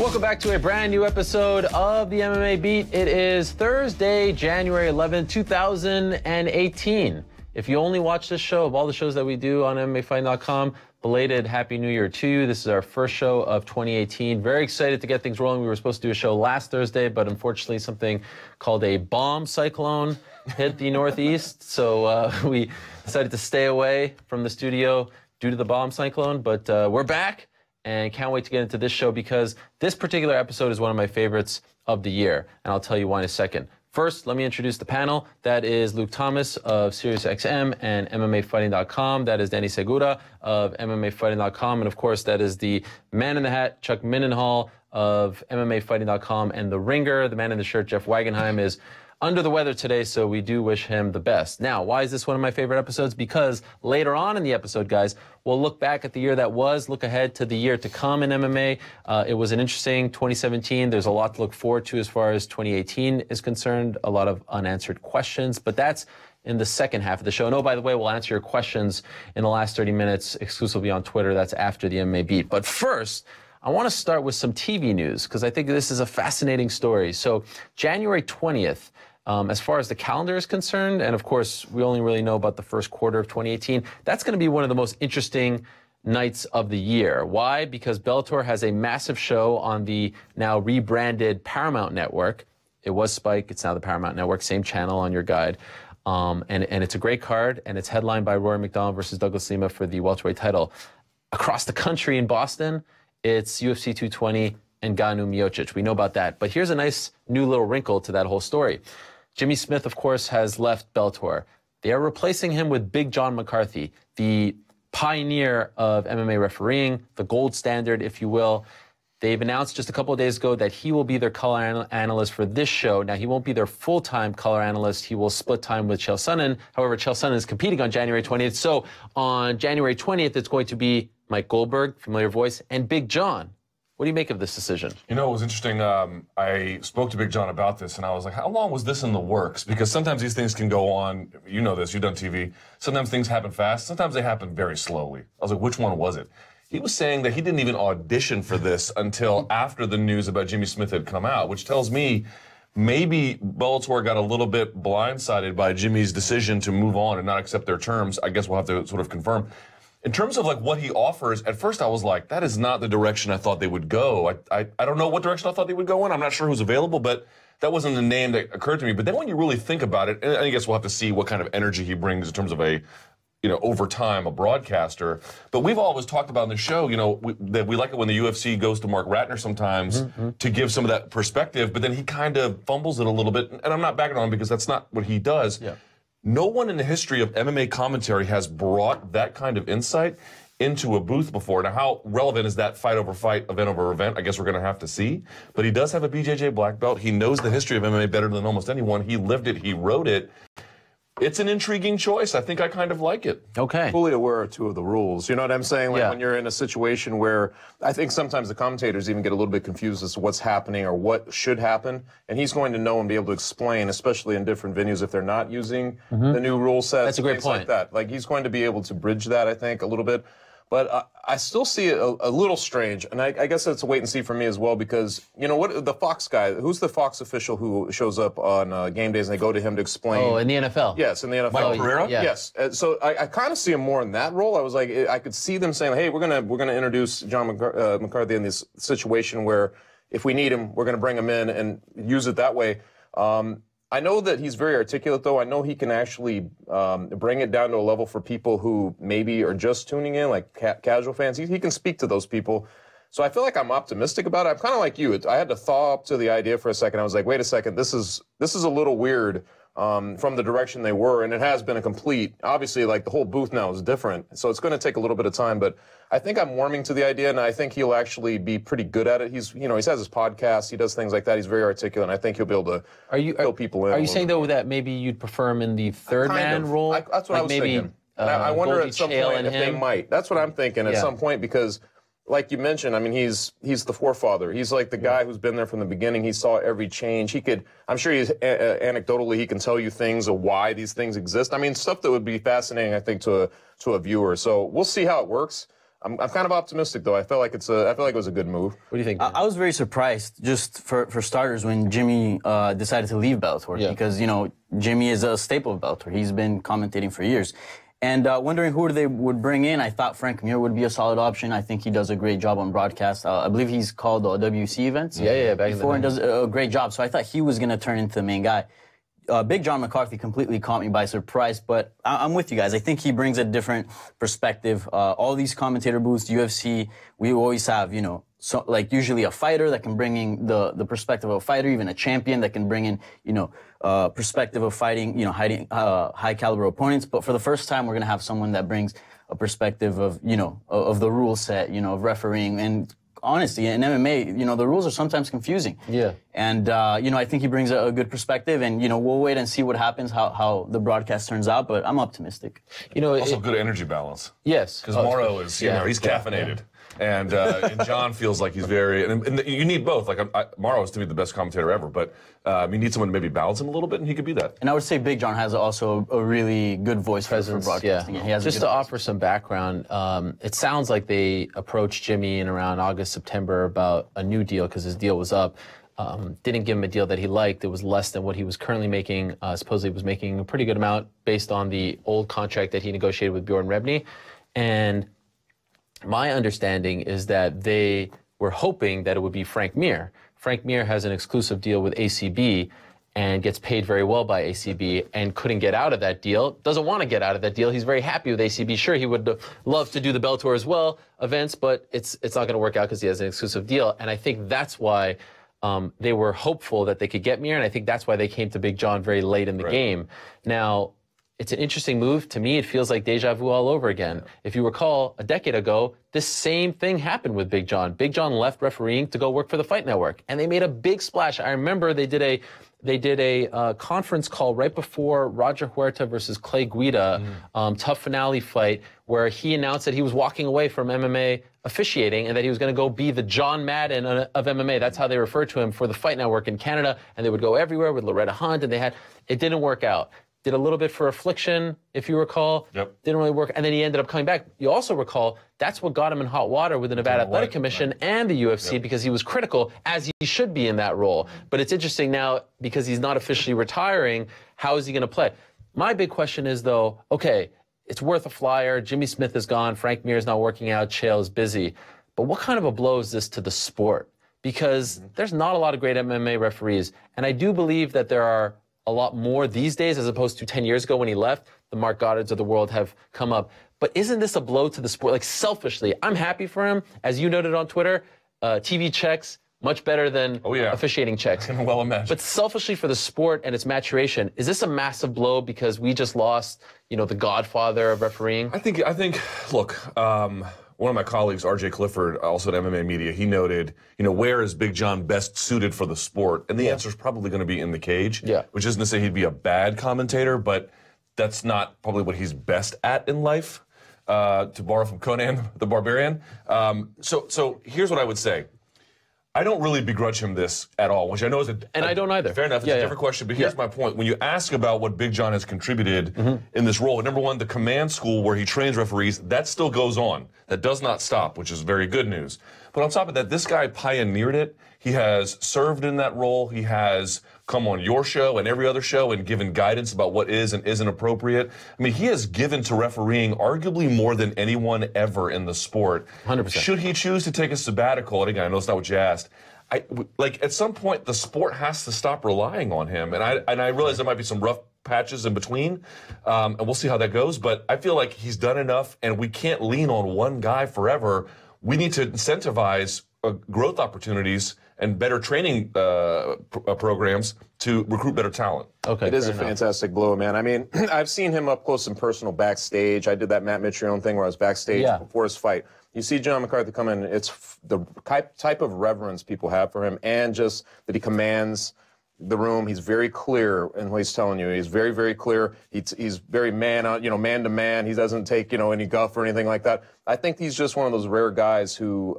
Welcome back to a brand new episode of the MMA Beat. It is Thursday, January 11th, 2018. If you only watch this show, of all the shows that we do on MMAfighting.com, belated Happy New Year to you. This is our first show of 2018. Very excited to get things rolling. We were supposed to do a show last Thursday, but unfortunately something called a bomb cyclone hit the Northeast. So we decided to stay away from the studio due to the bomb cyclone, but we're back. And can't wait to get into this show because this particular episode is one of my favorites of the year. And I'll tell you why in a second. First, let me introduce the panel. That is Luke Thomas of SiriusXM and MMAfighting.com. That is Danny Segura of MMAfighting.com. And of course, that is the man in the hat, Chuck Mindenhall of MMAfighting.com. And the ringer, the man in the shirt, Jeff Wagenheim, is under the weather today, so we do wish him the best. Now, why is this one of my favorite episodes? Because later on in the episode, guys, we'll look back at the year that was, look ahead to the year to come in MMA. It was an interesting 2017. There's a lot to look forward to as far as 2018 is concerned, a lot of unanswered questions, but that's in the second half of the show. And oh, by the way, we'll answer your questions in the last 30 minutes exclusively on Twitter. That's after the MMA Beat. But first, I want to start with some TV news because I think this is a fascinating story. So January 20th, as far as the calendar is concerned, and of course, we only really know about the first quarter of 2018, that's going to be one of the most interesting nights of the year. Why? Because Bellator has a massive show on the now rebranded Paramount Network. It was Spike. It's now the Paramount Network, same channel on your guide. And it's a great card, and it's headlined by Rory McDonald versus Douglas Lima for the welterweight title. Across the country in Boston, it's UFC 220 and Ganu Miocic. We know about that. But here's a nice new little wrinkle to that whole story. Jimmy Smith, of course, has left Bellator. They are replacing him with Big John McCarthy, the pioneer of MMA refereeing, the gold standard, if you will. They've announced just a couple of days ago that he will be their color analyst for this show. Now, he won't be their full-time color analyst. He will split time with Chael Sonnen. However, Chael Sonnen is competing on January 20th. So on January 20th, it's going to be Mike Goldberg, familiar voice, and Big John. What do you make of this decision? You know, it was interesting. I spoke to Big John about this, and I was like, how long was this in the works? Because sometimes these things can go on. You know this. You've done TV. Sometimes things happen fast. Sometimes they happen very slowly. I was like, which one was it? He was saying that he didn't even audition for this until after the news about Jimmy Smith had come out, which tells me maybe Bellator got a little bit blindsided by Jimmy's decision to move on and not accept their terms. I guess we'll have to sort of confirm. In terms of like what he offers, at first I was like, that is not the direction I thought they would go. I don't know what direction I thought they would go in. I'm not sure who's available, but that wasn't the name that occurred to me. But then when you really think about it, and I guess we'll have to see what kind of energy he brings in terms of a, you know, over time, a broadcaster. But we've always talked about in the show, you know, that we like it when the UFC goes to Mark Ratner sometimes to give some of that perspective, but then he kind of fumbles it a little bit. And I'm not backing on him because that's not what he does. Yeah. No one in the history of MMA commentary has brought that kind of insight into a booth before. Now, how relevant is that fight over fight, event over event? I guess we're going to have to see. But he does have a BJJ black belt. He knows the history of MMA better than almost anyone. He lived it. He wrote it. It's an intriguing choice. I think I kind of like it. Okay. Fully aware of two of the rules. You know what I'm saying? Like when you're in a situation where I think sometimes the commentators even get a little bit confused as to what's happening or what should happen. And he's going to know and be able to explain, especially in different venues if they're not using the new rule set. That's a great point. Like that. Like he's going to be able to bridge that, I think, a little bit. But I still see it a little strange, and I guess it's a wait and see for me as well because, you know, what the Fox guy, who's the Fox official who shows up on game days and they go to him to explain? Oh, in the NFL. Yes, in the NFL. Michael Pereira? Yeah. Yes. So I kind of see him more in that role. I was like, I could see them saying, hey, we're gonna introduce John McCarthy in this situation where if we need him, we're gonna bring him in and use it that way. I know that he's very articulate, though. I know he can actually bring it down to a level for people who maybe are just tuning in, like casual fans. He can speak to those people. So I feel like I'm optimistic about it. I'm kind of like you. I had to thaw up to the idea for a second. I was like, wait a second, this is a little weird from the direction they were, and it has been a complete, obviously, like the whole booth now is different. So it's going to take a little bit of time, but I think I'm warming to the idea, and I think he'll actually be pretty good at it. He's, you know, he has his podcast, he does things like that. He's very articulate, and I think he'll be able to fill people in. Are you saying, though, that maybe you'd prefer him in the third man role? That's what I was thinking. I wonder at some point if they might. That's what I'm thinking at some point, because like you mentioned, I mean, he's the forefather. He's like the guy who's been there from the beginning. He saw every change. I'm sure he's anecdotally, he can tell you things of why these things exist. I mean, stuff that would be fascinating, I think, to a viewer. So we'll see how it works. I'm kind of optimistic though. I feel like it was a good move. What do you think? I was very surprised, just for starters, when Jimmy decided to leave Bellator, because Jimmy is a staple of Bellator. He's been commentating for years, and wondering who they would bring in. I thought Frank Mir would be a solid option. I think he does a great job on broadcast. I believe he's called WC events. Yeah, back before, and does a great job. So I thought he was going to turn into the main guy. Big John McCarthy completely caught me by surprise, but I'm with you guys. I think he brings a different perspective. All these commentator booths, UFC, we always have, so like usually a fighter that can bring in the perspective of a fighter, even a champion that can bring in, perspective of fighting, high caliber opponents. But for the first time, we're going to have someone that brings a perspective of, of the rule set, of refereeing. And honestly, in MMA, the rules are sometimes confusing. Yeah. And, I think he brings a good perspective, and, we'll wait and see what happens, how the broadcast turns out, but I'm optimistic. Also good energy balance. Yes. Because Morrow is, he's caffeinated. Yeah. And John feels like he's very, and you need both. Like, Morrow is to me the best commentator ever, but you need someone to maybe balance him a little bit, and he could be that. And I would say Big John has also a really good voice for broadcasting. Yeah. He has just to offer some background, it sounds like they approached Jimmy in around August, September about a new deal because his deal was up. Didn't give him a deal that he liked. It was less than what he was currently making. Supposedly he was making a pretty good amount based on the old contract that he negotiated with Bjorn Rebney. And my understanding is that they were hoping that it would be Frank Mir. Frank Mir has an exclusive deal with ACB and gets paid very well by ACB and couldn't get out of that deal, doesn't want to get out of that deal. He's very happy with ACB. Sure, he would love to do the Bellator as well, events, but it's not going to work out because he has an exclusive deal. And I think that's why they were hopeful that they could get Mir, and I think that's why they came to Big John very late in the game. Now, it's an interesting move. To me, it feels like deja vu all over again. Yeah. If you recall, a decade ago, this same thing happened with Big John. Big John left refereeing to go work for the Fight Network, and they made a big splash. I remember they did a conference call right before Roger Huerta versus Clay Guida, tough finale fight, where he announced that he was walking away from MMA officiating and that he was going to go be the John Madden of MMA. That's how they referred to him for the Fight Network in Canada, and they would go everywhere with Loretta Hunt, and it didn't work out. Did a little bit for Affliction, if you recall. Yep. Didn't really work. And then he ended up coming back. You also recall that's what got him in hot water with the Nevada Athletic Commission and the UFC because he was critical, as he should be in that role. But it's interesting now, because he's not officially retiring, how is he going to play? My big question is, though, okay, it's worth a flyer. Jimmy Smith is gone. Frank Mir is not working out. Chael is busy. But what kind of a blow is this to the sport? Because there's not a lot of great MMA referees. And I do believe that there are a lot more these days as opposed to 10 years ago when he left. The Mark Goddards of the world have come up. But isn't this a blow to the sport? Like, selfishly, I'm happy for him. As you noted on Twitter, TV checks, much better than officiating checks. Well imagined. But selfishly for the sport and its maturation, is this a massive blow because we just lost, the godfather of refereeing? I think, look, one of my colleagues, RJ Clifford, also at MMA Media, he noted, where is Big John best suited for the sport? And the answer is probably going to be in the cage, which isn't to say he'd be a bad commentator, but that's not probably what he's best at in life, to borrow from Conan the Barbarian. So here's what I would say. I don't really begrudge him this at all, which I know is I don't either. Fair enough. It's a different question. But here's my point. When you ask about what Big John has contributed in this role, number one, the command school where he trains referees, that still goes on. That does not stop, which is very good news. But on top of that, this guy pioneered it. He has served in that role. He has come on your show and every other show and given guidance about what is and isn't appropriate. I mean, he has given to refereeing arguably more than anyone ever in the sport. 100%. Should he choose to take a sabbatical, and again, I know it's not what you asked, at some point, the sport has to stop relying on him. And I realize there might be some rough patches in between, and we'll see how that goes. But I feel like he's done enough, and we can't lean on one guy forever. We need to incentivize growth opportunities and better training programs to recruit better talent. Okay, it is a fantastic blow, man. I mean, I've seen him up close and personal backstage. I did that Matt Mitrione thing where I was backstage before his fight. You see John McCarthy come in, it's the type of reverence people have for him, and just that he commands the room. He's very clear in what he's telling you. He's very, very clear. He's very man to man. He doesn't take, any guff or anything like that. I think he's just one of those rare guys who,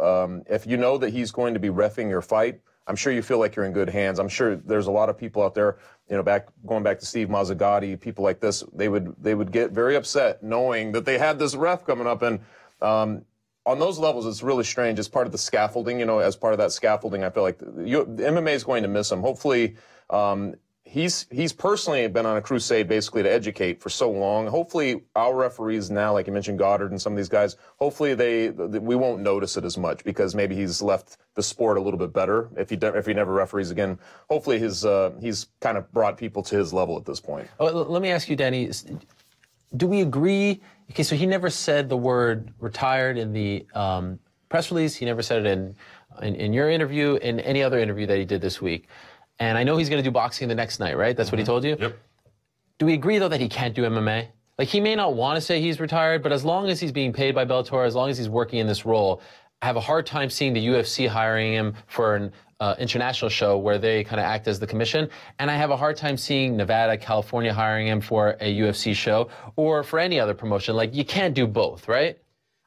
if you know that he's going to be reffing your fight, I'm sure you feel like you're in good hands. I'm sure there's a lot of people out there, going back to Steve Mazzagatti, people like this, they would get very upset knowing that they had this ref coming up, and on those levels, it's really strange. It's part of the scaffolding, you know, as part of that scaffolding, I feel like the MMA is going to miss him. Hopefully, he's personally been on a crusade basically to educate for so long. Hopefully, our referees now, like you mentioned, Goddard and some of these guys, hopefully we won't notice it as much because maybe he's left the sport a little bit better if he never referees again. Hopefully, he's kind of brought people to his level at this point. Oh, let me ask you, Danny. Do we agree? Okay, so he never said the word retired in the press release. He never said it in your interview, in any other interview that he did this week. And I know he's going to do boxing the next night, right? That's what he told you? Yep. Do we agree, though, that he can't do MMA? Like, he may not want to say he's retired, but as long as he's being paid by Bellator, as long as he's working in this role, I have a hard time seeing the UFC hiring him for an international show where they kind of act as the commission. And I have a hard time seeing Nevada, California hiring him for a UFC show or for any other promotion. Like, you can't do both, right?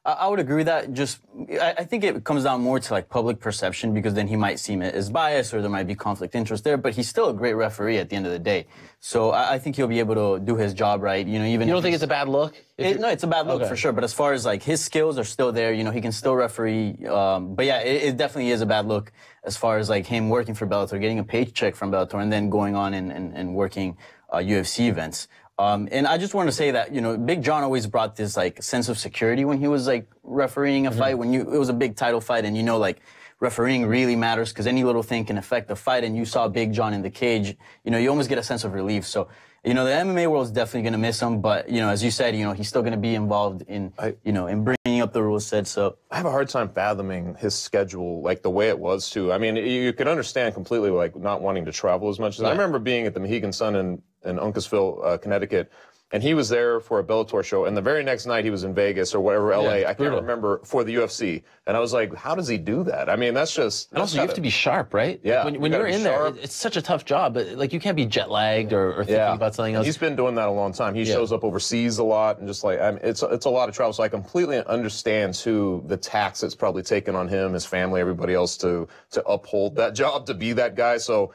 I would agree with that. Just, I think it comes down more to like public perception because then he might seem as biased or there might be conflict interest there. But he's still a great referee at the end of the day. So I think he'll be able to do his job right. You know, even you don't think it's a bad look? No, it's a bad look for sure. But as far as like his skills are still there, you know, he can still referee. But yeah, it definitely is a bad look as far as like him working for Bellator, getting a paycheck from Bellator, and then going on and working UFC events. And I just want to say that, you know, Big John always brought this, like, sense of security when he was, like, refereeing a fight. When it was a big title fight and, you know, like, refereeing really matters because any little thing can affect the fight. And you saw Big John in the cage, you know, you almost get a sense of relief. So, you know, the MMA world is definitely going to miss him. But, you know, as you said, you know, he's still going to be involved in, you know, in bringing up the rules said. So I have a hard time fathoming his schedule, like the way it was, too. I mean, you can understand completely, like, not wanting to travel as much. I remember being at the Mohegan Sun in Uncasville, Connecticut, and he was there for a Bellator show, and the very next night he was in Vegas or whatever, LA, I can't remember, for the UFC. And I was like, how does he do that? I mean, that's just... And also, you have to be sharp, right? Yeah. Like when you're in there, it's such a tough job, but like you can't be jet lagged or thinking about something else. He's been doing that a long time. He shows up overseas a lot, and just like, I mean, it's a lot of travel, so I completely understand, too, the tax it's probably taken on him, his family, everybody else to uphold that job, to be that guy. So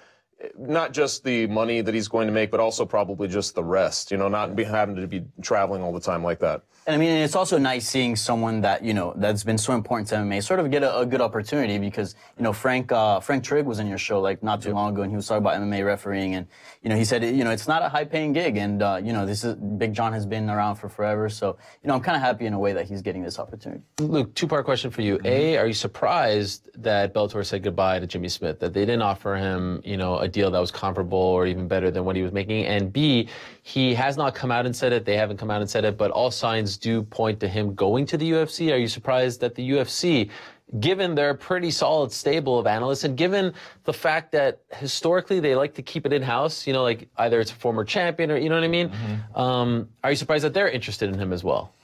not just the money that he's going to make, but also probably just the rest, you know, not having to be traveling all the time like that. And I mean, it's also nice seeing someone that, you know, that's been so important to MMA sort of get a good opportunity because, you know, Frank Trigg was in your show like not too long ago and he was talking about MMA refereeing and, you know, he said, you know, it's not a high paying gig and, you know, Big John has been around for forever. So, you know, I'm kind of happy in a way that he's getting this opportunity. Luke, two-part question for you. A, are you surprised that Bellator said goodbye to Jimmy Smith, that they didn't offer him, you know, a deal that was comparable or even better than what he was making? And B, he has not come out and said it, they haven't come out and said it, but all signs do point to him going to the UFC. Are you surprised that the UFC, given their pretty solid stable of analysts and given the fact that historically they like to keep it in-house, you know, like either it's a former champion or, you know what I mean? Are you surprised that they're interested in him as well?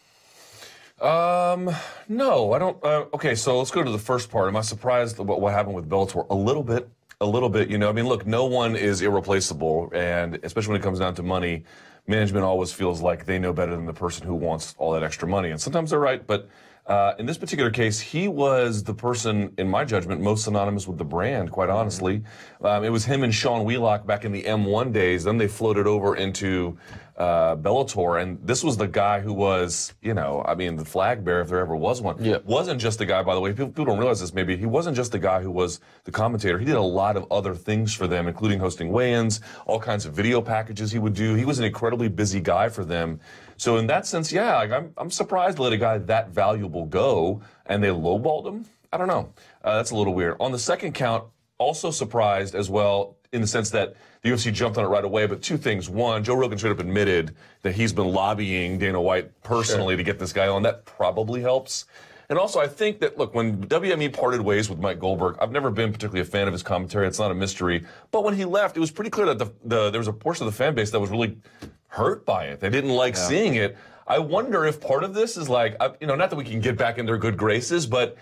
No, I don't. Okay, so let's go to the first part. Am I surprised about what happened with Bellator? A little bit, you know. I mean, look, no one is irreplaceable, and especially when it comes down to money, management always feels like they know better than the person who wants all that extra money. And sometimes they're right, but in this particular case, he was the person, in my judgment, most synonymous with the brand, quite honestly. It was him and Sean Wheelock back in the M1 days. Then they floated over into Bellator, and this was the guy who was, you know, I mean, the flag bearer, if there ever was one. Yeah. Wasn't just the guy, by the way, people don't realize this maybe, he wasn't just the guy who was the commentator. He did a lot of other things for them, including hosting weigh-ins, all kinds of video packages he would do. He was an incredibly busy guy for them. So in that sense, yeah, like I'm surprised to let a guy that valuable go, and they lowballed him. I don't know. That's a little weird. On the second count, also surprised as well, in the sense that the UFC jumped on it right away, but two things. One, Joe Rogan straight up admitted that he's been lobbying Dana White personally to get this guy on. That probably helps. And also, I think that, look, when WME parted ways with Mike Goldberg, I've never been particularly a fan of his commentary. It's not a mystery. But when he left, it was pretty clear that there was a portion of the fan base that was really hurt by it. They didn't like seeing it. I wonder if part of this is like, you know, not that we can get back in their good graces, but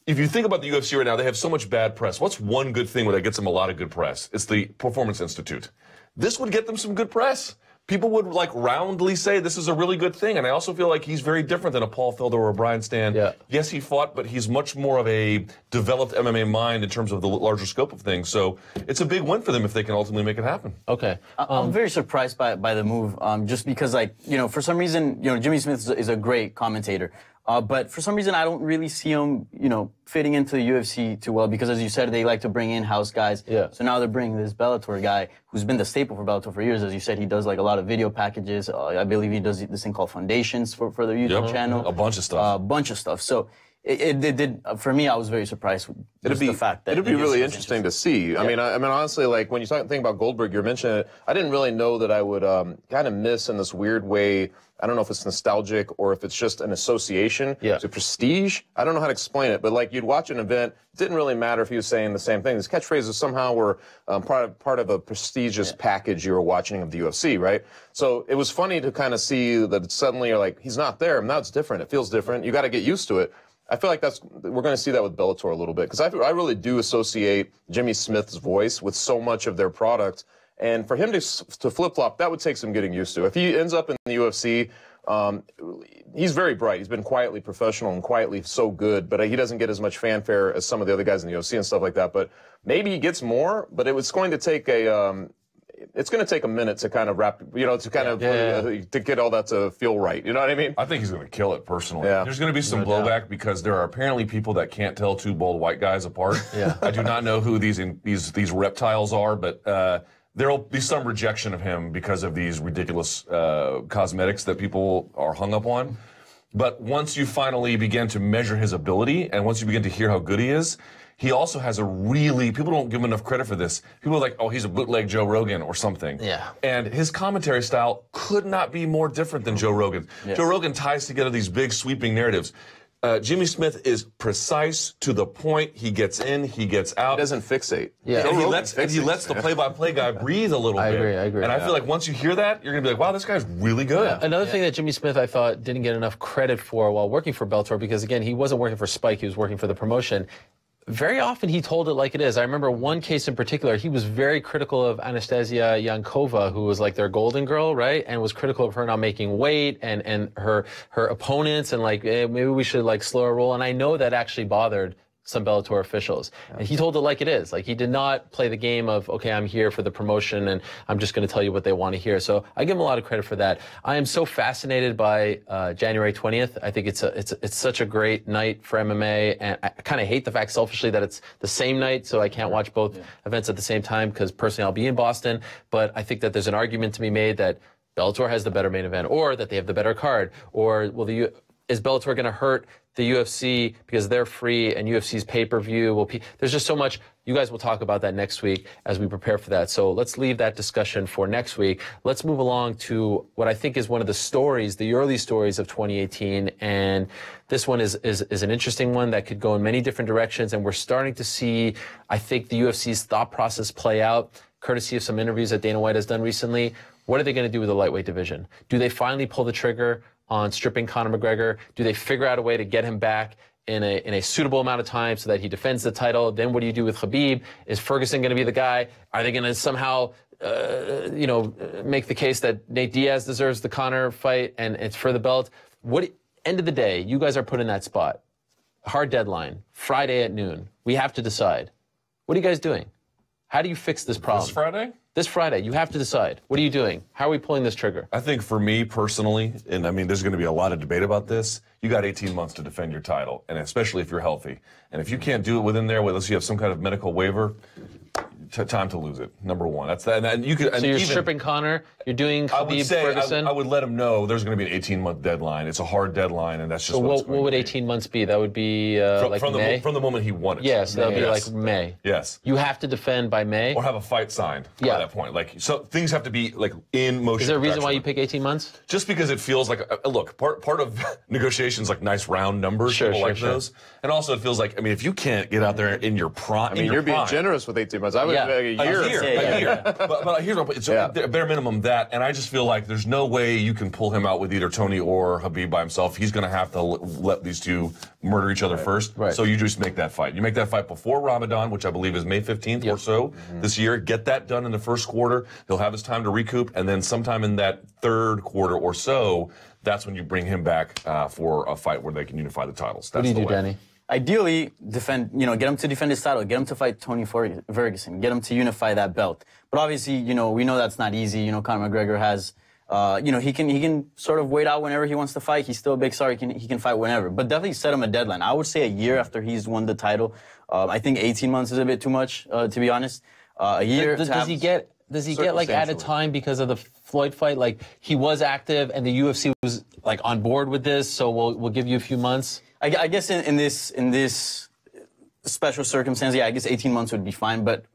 if you think about the UFC right now, they have so much bad press. What's one good thing where that gets them a lot of good press? It's the Performance Institute. This would get them some good press. People would like roundly say this is a really good thing. And I also feel like he's very different than a Paul Felder or a Brian Stan. Yeah. Yes, he fought, but he's much more of a developed MMA mind in terms of the larger scope of things. So it's a big win for them if they can ultimately make it happen. Okay. I'm very surprised by the move, just because, like, you know, for some reason, you know, Jimmy Smith is a great commentator. But for some reason, I don't really see him, fitting into the UFC too well because, as you said, they like to bring in-house guys. Yeah. So now they're bringing this Bellator guy who's been the staple for Bellator for years. As you said, he does like a lot of video packages. I believe he does this thing called Foundations for their YouTube channel. A bunch of stuff. A bunch of stuff. So it did, for me, I was very surprised with the fact that it'd be really interesting to see. I mean, honestly, like when you think about Goldberg, you're mentioning it. I didn't really know that I would kind of miss in this weird way. I don't know if it's nostalgic or if it's just an association to prestige. I don't know how to explain it, but like you'd watch an event, it didn't really matter if he was saying the same thing. His catchphrases somehow were part of a prestigious package you were watching of the UFC, right? So it was funny to kind of see that suddenly you're like, he's not there. Now it's different. It feels different. You got to get used to it. I feel like we're going to see that with Bellator a little bit because I really do associate Jimmy Smith's voice with so much of their product. And for him to flip-flop, that would take some getting used to. If he ends up in the UFC, he's very bright. He's been quietly professional and quietly so good, but he doesn't get as much fanfare as some of the other guys in the UFC and stuff like that. But maybe he gets more, but it's going to take a minute to kind of wrap, to get all that to feel right. You know what I mean? I think he's going to kill it personally. Yeah. There's going to be some blowback because there are apparently people that can't tell two bald white guys apart. I do not know who these reptiles are, but there will be some rejection of him because of these ridiculous cosmetics that people are hung up on. But once you finally begin to measure his ability and once you begin to hear how good he is, he also has people don't give him enough credit for this. People are like, oh, he's a bootleg Joe Rogan or something. Yeah. And his commentary style could not be more different than Joe Rogan. Yeah. Joe Rogan ties together these big sweeping narratives. Jimmy Smith is precise to the point. He gets in, he gets out. He doesn't fixate. Yeah. And he lets the play-by-play guy breathe a little bit. I agree. And I feel like once you hear that, you're going to be like, wow, this guy's really good. Yeah. Another thing that Jimmy Smith, I thought, didn't get enough credit for while working for Bellator, because, again, he wasn't working for Spike. He was working for the promotion. Very often he told it like it is. I remember one case in particular, he was very critical of Anastasia Yankova, who was like their golden girl, right? And was critical of her not making weight and her opponents and like, maybe we should like slow her roll. And I know that actually bothered some Bellator officials. And he told it like it is. Like he did not play the game of, okay, I'm here for the promotion and I'm just going to tell you what they want to hear. So I give him a lot of credit for that. I am so fascinated by January 20th. I think it's such a great night for MMA, and I kind of hate the fact selfishly that it's the same night, so I can't watch both events at the same time because personally I'll be in Boston. But I think that there's an argument to be made that Bellator has the better main event, or that they have the better card, or is Bellator going to hurt the UFC because they're free and UFC's pay-per-view there's just so much. You guys will talk about that next week as we prepare for that. So let's leave that discussion for next week. Let's move along to what I think is one of the stories, the early stories of 2018. And this one is an interesting one that could go in many different directions. And we're starting to see, I think, the UFC's thought process play out, courtesy of some interviews that Dana White has done recently. What are they going to do with the lightweight division? Do they finally pull the trigger on stripping Conor McGregor? Do they figure out a way to get him back in a suitable amount of time so that he defends the title? Then what do you do with Khabib? Is Ferguson going to be the guy? Are they going to somehow, make the case that Nate Diaz deserves the Conor fight and it's for the belt? End of the day, you guys are put in that spot. Hard deadline, Friday at noon. We have to decide. What are you guys doing? How do you fix this problem? This Friday? This Friday, you have to decide. What are you doing? How are we pulling this trigger? I think for me personally, and I mean, there's going to be a lot of debate about this, you got 18 months to defend your title, and especially if you're healthy. And if you can't do it within there, unless you have some kind of medical waiver, time to lose it. Number one. That's that. And you could. So you're stripping Conor. You're doing Khabib Ferguson. I would let him know there's going to be an 18-month deadline. It's a hard deadline, and that's just. So what would 18 months be? That would be from May. From the moment he won it. Yes, that would be like May. Yes. You have to defend by May. Or have a fight signed by that point. Like so, things have to be like in motion. Is there a reason why you pick 18 months? Just because it feels like look, part of negotiations like nice round numbers. Sure, people like those, and also it feels like if you can't get out there in your prime. I mean, you're being generous with 18 months. I would a year. A year. But here's my point. It's a bare minimum that, and I just feel like there's no way you can pull him out with either Tony or Khabib by himself. He's going to have to let these two murder each other first. Right. So you just make that fight. You make that fight before Ramadan, which I believe is May 15th or so this year. Get that done in the first quarter. He'll have his time to recoup, and then sometime in that third quarter or so, that's when you bring him back for a fight where they can unify the titles. That's what do you do, Danny? Ideally, get him to defend his title, get him to fight Tony Ferguson, get him to unify that belt. But obviously, we know that's not easy. Conor McGregor has You know, he can sort of wait out whenever he wants to fight. He's still a big star. He can fight whenever. But definitely set him a deadline. I would say a year after he's won the title. I think 18 months is a bit too much, to be honest. A year. Does he get like added time because of the Floyd fight? Like he was active and the UFC was like on board with this, so we'll give you a few months. I guess in this special circumstance, yeah, I guess 18 months would be fine. But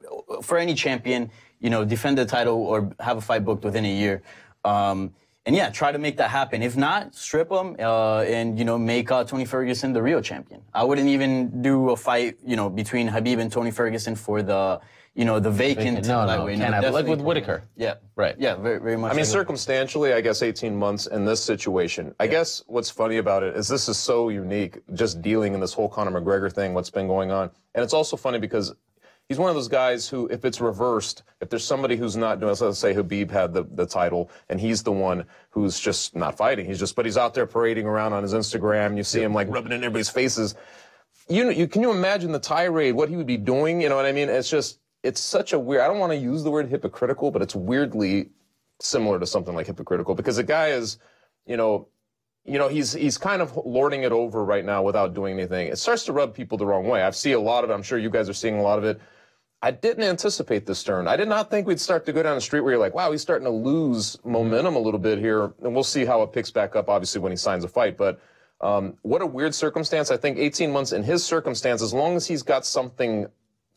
for any champion, you know, defend the title or have a fight booked within a year. And yeah, try to make that happen. If not, strip him and, you know, make Tony Ferguson the real champion. I wouldn't even do a fight, you know, between Khabib and Tony Ferguson for the, you know, the vacant. No, can't have it. Like with Whitaker. Yeah. Right. Yeah, very, very much. I mean, circumstantially, I guess 18 months in this situation. I guess what's funny about it is this is so unique, just dealing in this whole Conor McGregor thing, what's been going on. And it's also funny because he's one of those guys who, if it's reversed, if there's somebody who's not doing, let's say Khabib had the title, and he's the one who's just not fighting. But he's out there parading around on his Instagram. You see him like rubbing it in everybody's faces. Can you imagine the tirade, what he would be doing? You know what I mean? It's such a weird, I don't want to use the word hypocritical, but it's weirdly similar to something like hypocritical because the guy is, he's kind of lording it over right now without doing anything. It starts to rub people the wrong way. I've seen a lot of it. I'm sure you guys are seeing a lot of it. I didn't anticipate this turn. I did not think we'd start to go down the street where you're like, wow, he's starting to lose momentum a little bit here. And we'll see how it picks back up, obviously, when he signs a fight. But what a weird circumstance. I think 18 months in his circumstance, as long as he's got something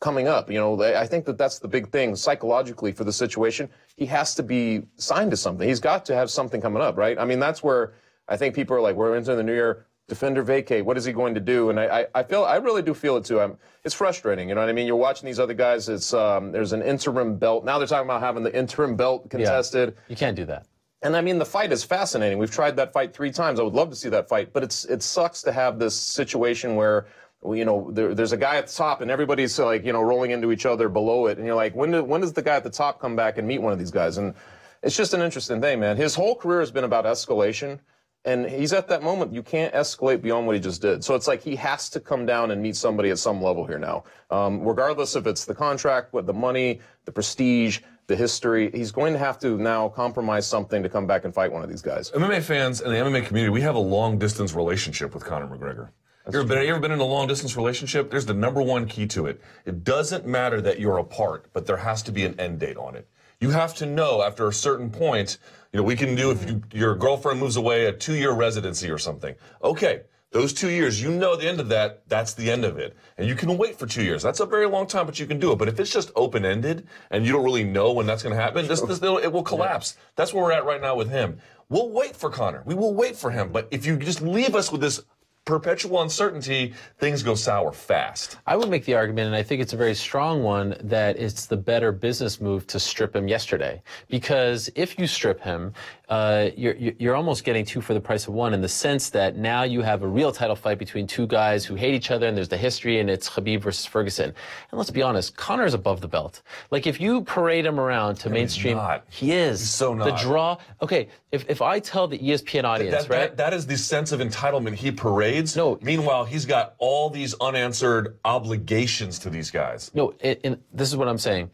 coming up, I think that's the big thing psychologically for the situation. He has to be signed to something. He's got to have something coming up, right? I mean, that's where I think people are like, we're into the new year. Defender vacate. What is he going to do? And I really do feel it too. It's frustrating. You know what I mean? You're watching these other guys. It's there's an interim belt. Now they're talking about having the interim belt contested. Yeah, you can't do that. And I mean, the fight is fascinating. We've tried that fight 3 times. I would love to see that fight, but it sucks to have this situation where there's a guy at the top and everybody's like rolling into each other below it, and you're like, when does the guy at the top come back and meet one of these guys? And it's just an interesting thing, man. His whole career has been about escalation. And he's at that moment, you can't escalate beyond what he just did. So it's like he has to come down and meet somebody at some level here now. Regardless if it's the contract, the money, the prestige, the history, he's going to have to now compromise something to come back and fight one of these guys. MMA fans and the MMA community, we have a long-distance relationship with Conor McGregor. You ever been in a long-distance relationship? There's the #1 key to it. It doesn't matter that you're apart, but there has to be an end date on it. You have to know after a certain point, we can do if your girlfriend moves away, a 2-year residency or something. Okay, those 2 years, the end of that, that's the end of it. And you can wait for 2 years. That's a very long time, but you can do it. But if it's just open-ended and you don't really know when that's going to happen, it will collapse. Yeah. That's where we're at right now with him. We'll wait for Conor. We will wait for him. But if you just leave us with this perpetual uncertainty, things go sour fast. I would make the argument, and I think it's a very strong one, that it's the better business move to strip him yesterday. Because if you strip him, you're almost getting 2 for the price of 1 in the sense that now you have a real title fight between 2 guys who hate each other, and there's the history, and it's Khabib versus Ferguson. And let's be honest, Conor's above the belt. Like, if you parade him around to mainstream, he is. He's so not. The draw. Okay, if I tell the ESPN audience, that is the sense of entitlement he parades. No. Meanwhile, he's got all these unanswered obligations to these guys. No, this is what I'm saying.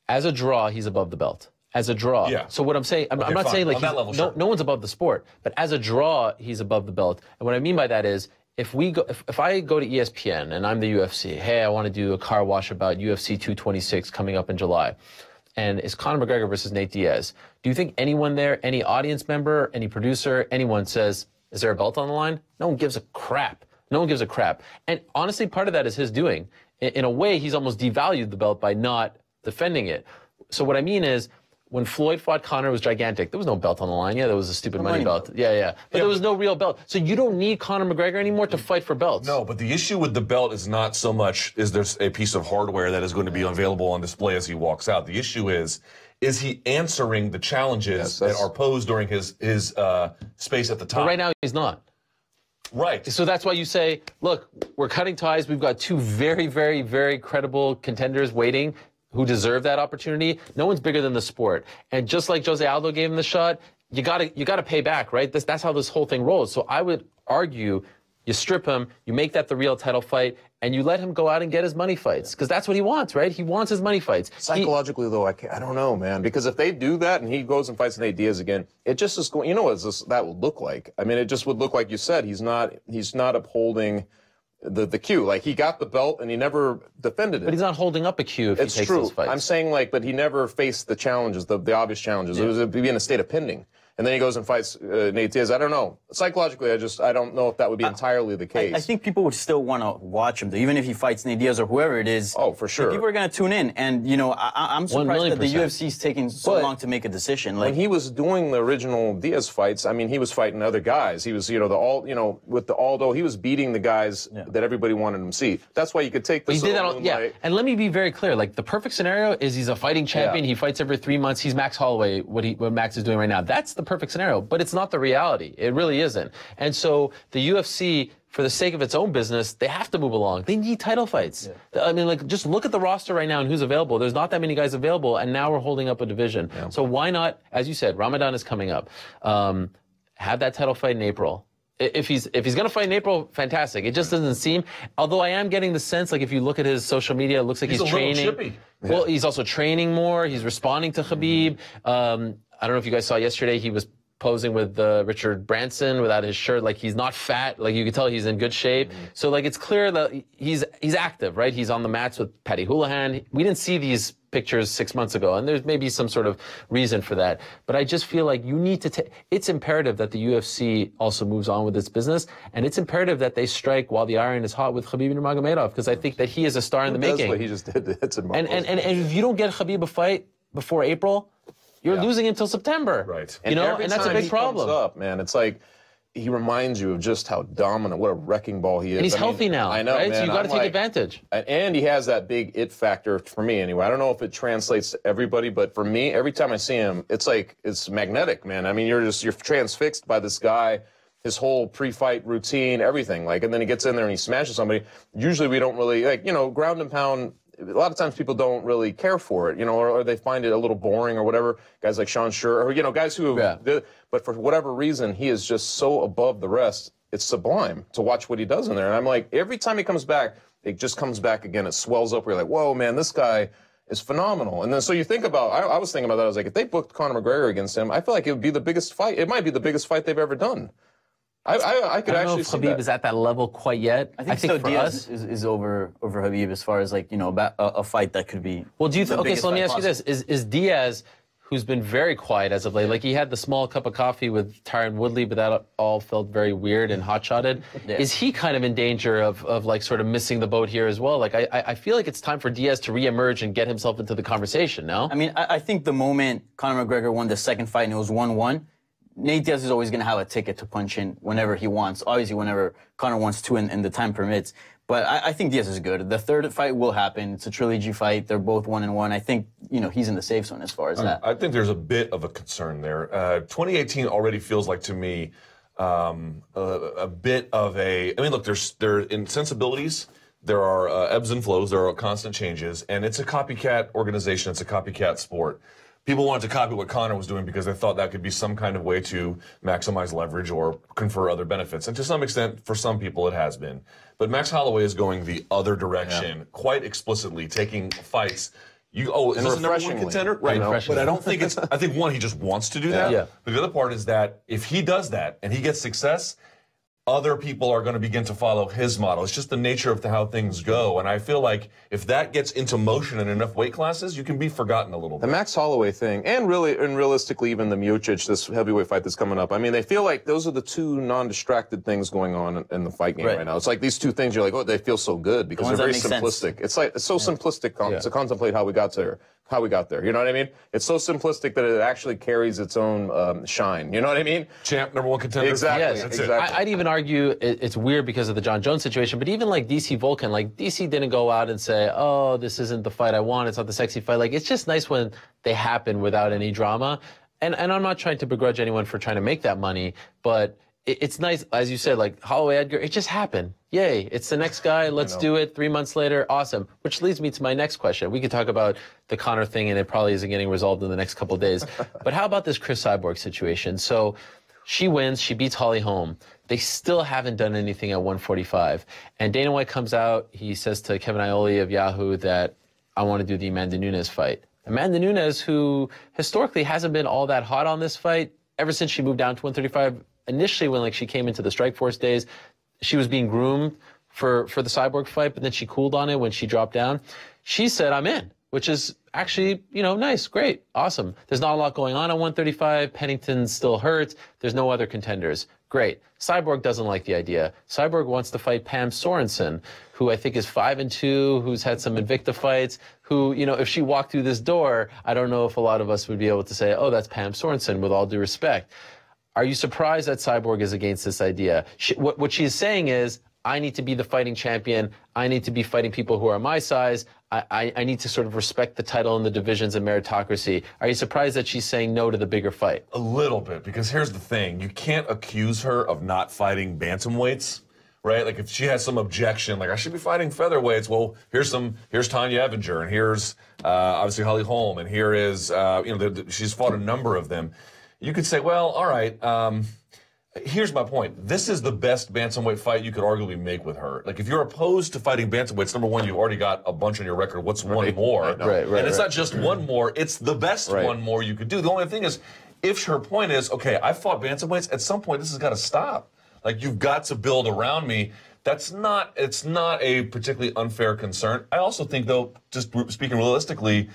As a draw, he's above the belt. As a draw. Yeah. So what I'm saying, I'm not saying like no one's above the sport, but as a draw, he's above the belt. And what I mean by that is, if I go to ESPN and I'm the UFC, hey, I want to do a car wash about UFC 226 coming up in July, and it's Conor McGregor versus Nate Diaz. Do you think anyone there, any audience member, any producer, anyone says, is there a belt on the line? No one gives a crap. No one gives a crap. And honestly, part of that is his doing. In a way, he's almost devalued the belt by not defending it. So what I mean is, when Floyd fought Conor, it was gigantic. There was no belt on the line. Yeah, there was a stupid money belt. Yeah. But there was no real belt. So you don't need Conor McGregor anymore to fight for belts. No, but the issue with the belt is not so much is there's a piece of hardware that is going to be available on display as he walks out. The issue is he answering the challenges that are posed during his space at the top? But right now, he's not. Right. So that's why you say, look, we're cutting ties. We've got 2 very, very, very credible contenders waiting who deserve that opportunity. No one's bigger than the sport. And just like Jose Aldo gave him the shot, you gotta pay back, right? That's how this whole thing rolls. So I would argue, you strip him, you make that the real title fight, and you let him go out and get his money fights. Because that's what he wants, right? He wants his money fights. Psychologically, though, I don't know, man. Because if they do that and he goes and fights Nate Diaz again, it just is going. You know what that would look like? I mean, it just would look like you said. He's not upholding the cue. Like, he got the belt and he never defended it. But he's not holding up a cue if he takes those fights. I'm saying, like, but he never faced the challenges, the obvious challenges. Yeah. It was be in a state of pending. And then he goes and fights Nate Diaz. I don't know. Psychologically, I don't know if that would be entirely the case. I think people would still want to watch him, though, even if he fights Nate Diaz or whoever it is. Oh, for sure. People are going to tune in. And, you know, I'm surprised that the UFC's taking so long to make a decision. Like, when he was doing the original Diaz fights, I mean, he was fighting other guys. He was, with the Aldo, he was beating the guys that everybody wanted him to see. That's why you could take this. He did that, yeah. And let me be very clear. Like, the perfect scenario is he's a fighting champion. Yeah. He fights every 3 months. He's Max Holloway, what Max is doing right now. That's the perfect scenario. But it's not the reality. It really isn't. And so the UFC, for the sake of its own business, they have to move along. They need title fights. Yeah. I mean, like, just look at the roster right now and who's available. There's not that many guys available, and now we're holding up a division. Yeah. So why not, as you said, Ramadan is coming up. Have that title fight in April. If he's going to fight in April, fantastic. It just doesn't seem, although I am getting the sense, like, if you look at his social media, it looks like he's training. Little chippy. Well, he's also training more. He's responding to Khabib. I don't know if you guys saw yesterday, he was posing with Richard Branson without his shirt. Like, he's not fat. Like, you can tell he's in good shape. So, like, it's clear that he's active, right? He's on the mats with Paddy Holohan. We didn't see these pictures 6 months ago, and there's maybe some sort of reason for that. But I just feel like you need to it's imperative that the UFC also moves on with its business, and it's imperative that they strike while the iron is hot with Khabib Nurmagomedov, because I think that he is a star in the making. What he just did. And if you don't get Khabib a fight before April, you're losing until September. Right. And that's a big problem. Comes up, man, it's like, he reminds you of just how dominant, what a wrecking ball he is. And he's healthy now. I know, right? man. So you got to take advantage. And he has that big it factor for me, anyway. I don't know if it translates to everybody, but for me, every time I see him, it's like, it's magnetic, man. I mean, you're transfixed by this guy, his whole pre-fight routine, everything. Like, and then he gets in there and he smashes somebody. Usually we don't really, like, ground and pound. A lot of times people don't really care for it, or they find it a little boring or whatever. Guys like Sean Scher, or, guys who but for whatever reason, he is just so above the rest. It's sublime to watch what he does in there. And I'm like, every time he comes back, it just comes back again. It swells up. We're like, whoa, man, this guy is phenomenal. And then so you think about, I was thinking about that. I was like, if they booked Conor McGregor against him, I feel like it would be the biggest fight. It might be the biggest fight they've ever done. I could actually see that. I don't know if Khabib is at that level quite yet. I think Diaz is over Khabib as far as, like, a fight that could be. Well, do you think? Okay, so let me ask you this: Is Diaz, who's been very quiet as of late, like, he had the small cup of coffee with Tyron Woodley, but that all felt very weird and hot-shotted. Yeah. Is he kind of in danger of like sort of missing the boat here as well? Like, I feel like it's time for Diaz to reemerge and get himself into the conversation. No, I mean, I think the moment Conor McGregor won the second fight and it was 1-1. Nate Diaz is always going to have a ticket to punch in whenever he wants. Obviously, whenever Conor wants to and the time permits. But I think Diaz is good. The third fight will happen. It's a trilogy fight. They're both 1-1. I think, he's in the safe zone as far as that. I think there's a bit of a concern there. 2018 already feels like, to me, a bit of a... I mean, look, there in sensibilities, there are ebbs and flows. There are constant changes. And it's a copycat organization. It's a copycat sport. People wanted to copy what Conor was doing because they thought that could be some kind of way to maximize leverage or confer other benefits. And to some extent, for some people, it has been. But Max Holloway is going the other direction, quite explicitly, taking fights. Is this a number one contender? Right. But I don't think it's... I think, one, he just wants to do that. Yeah. But the other part is that if he does that and he gets success, other people are going to begin to follow his model. It's just the nature of how things go. And I feel like if that gets into motion in enough weight classes, you can be forgotten a little bit. The Max Holloway thing, and realistically, even the Miocic, this heavyweight fight that's coming up, I mean, they feel like those are the two non-distracted things going on in the fight game right now. It's like these two things, you're like, oh, they feel so good because they're very simplistic. It's like, it's so simplistic to contemplate how we got there. You know what I mean? It's so simplistic that it actually carries its own shine. You know what I mean? Champ, number one contender. Exactly. Yes, exactly. I'd even argue it's weird because of the John Jones situation, but even like DC Volkan, like DC didn't go out and say, oh, this isn't the fight I want. It's not the sexy fight. Like, it's just nice when they happen without any drama. And I'm not trying to begrudge anyone for trying to make that money, but it's nice, as you said, like Holloway Edgar, it just happened. Yay, it's the next guy, let's do it. 3 months later, awesome. Which leads me to my next question. We could talk about the Conor thing, and it probably isn't getting resolved in the next couple of days. But how about this Cris Cyborg situation? So she wins, she beats Holly Holm. They still haven't done anything at 145. And Dana White comes out, he says to Kevin Iole of Yahoo that I want to do the Amanda Nunes fight. Amanda Nunes, who historically hasn't been all that hot on this fight, ever since she moved down to 135, initially when she came into the Strikeforce days, she was being groomed for the Cyborg fight, but then she cooled on it when she dropped down. She said, I'm in, which is actually, nice, great, awesome. There's not a lot going on at 135. Pennington still hurts. There's no other contenders. Great. Cyborg doesn't like the idea. Cyborg wants to fight Pam Sorensen, who I think is 5-2, who's had some Invicta fights, who, if she walked through this door, I don't know if a lot of us would be able to say, oh, that's Pam Sorensen, with all due respect. Are you surprised that Cyborg is against this idea? What she's saying is, I need to be the fighting champion. I need to be fighting people who are my size. I need to sort of respect the title and the divisions and meritocracy. Are you surprised that she's saying no to the bigger fight? A little bit, because here's the thing. You can't accuse her of not fighting bantamweights, right? Like, if she has some objection, like, I should be fighting featherweights. Well, here's Tanya Evinger, and here's obviously Holly Holm, and here is, she's fought a number of them. You could say, well, all right, here's my point. This is the best bantamweight fight you could arguably make with her. Like, if you're opposed to fighting bantamweights, number one, you've already got a bunch on your record. What's one more? Right. And it's not just one more, it's the best one more you could do. The only thing is, if her point is, okay, I fought bantamweights, at some point this has got to stop. Like, you've got to build around me. It's not a particularly unfair concern. I also think, though, just speaking realistically,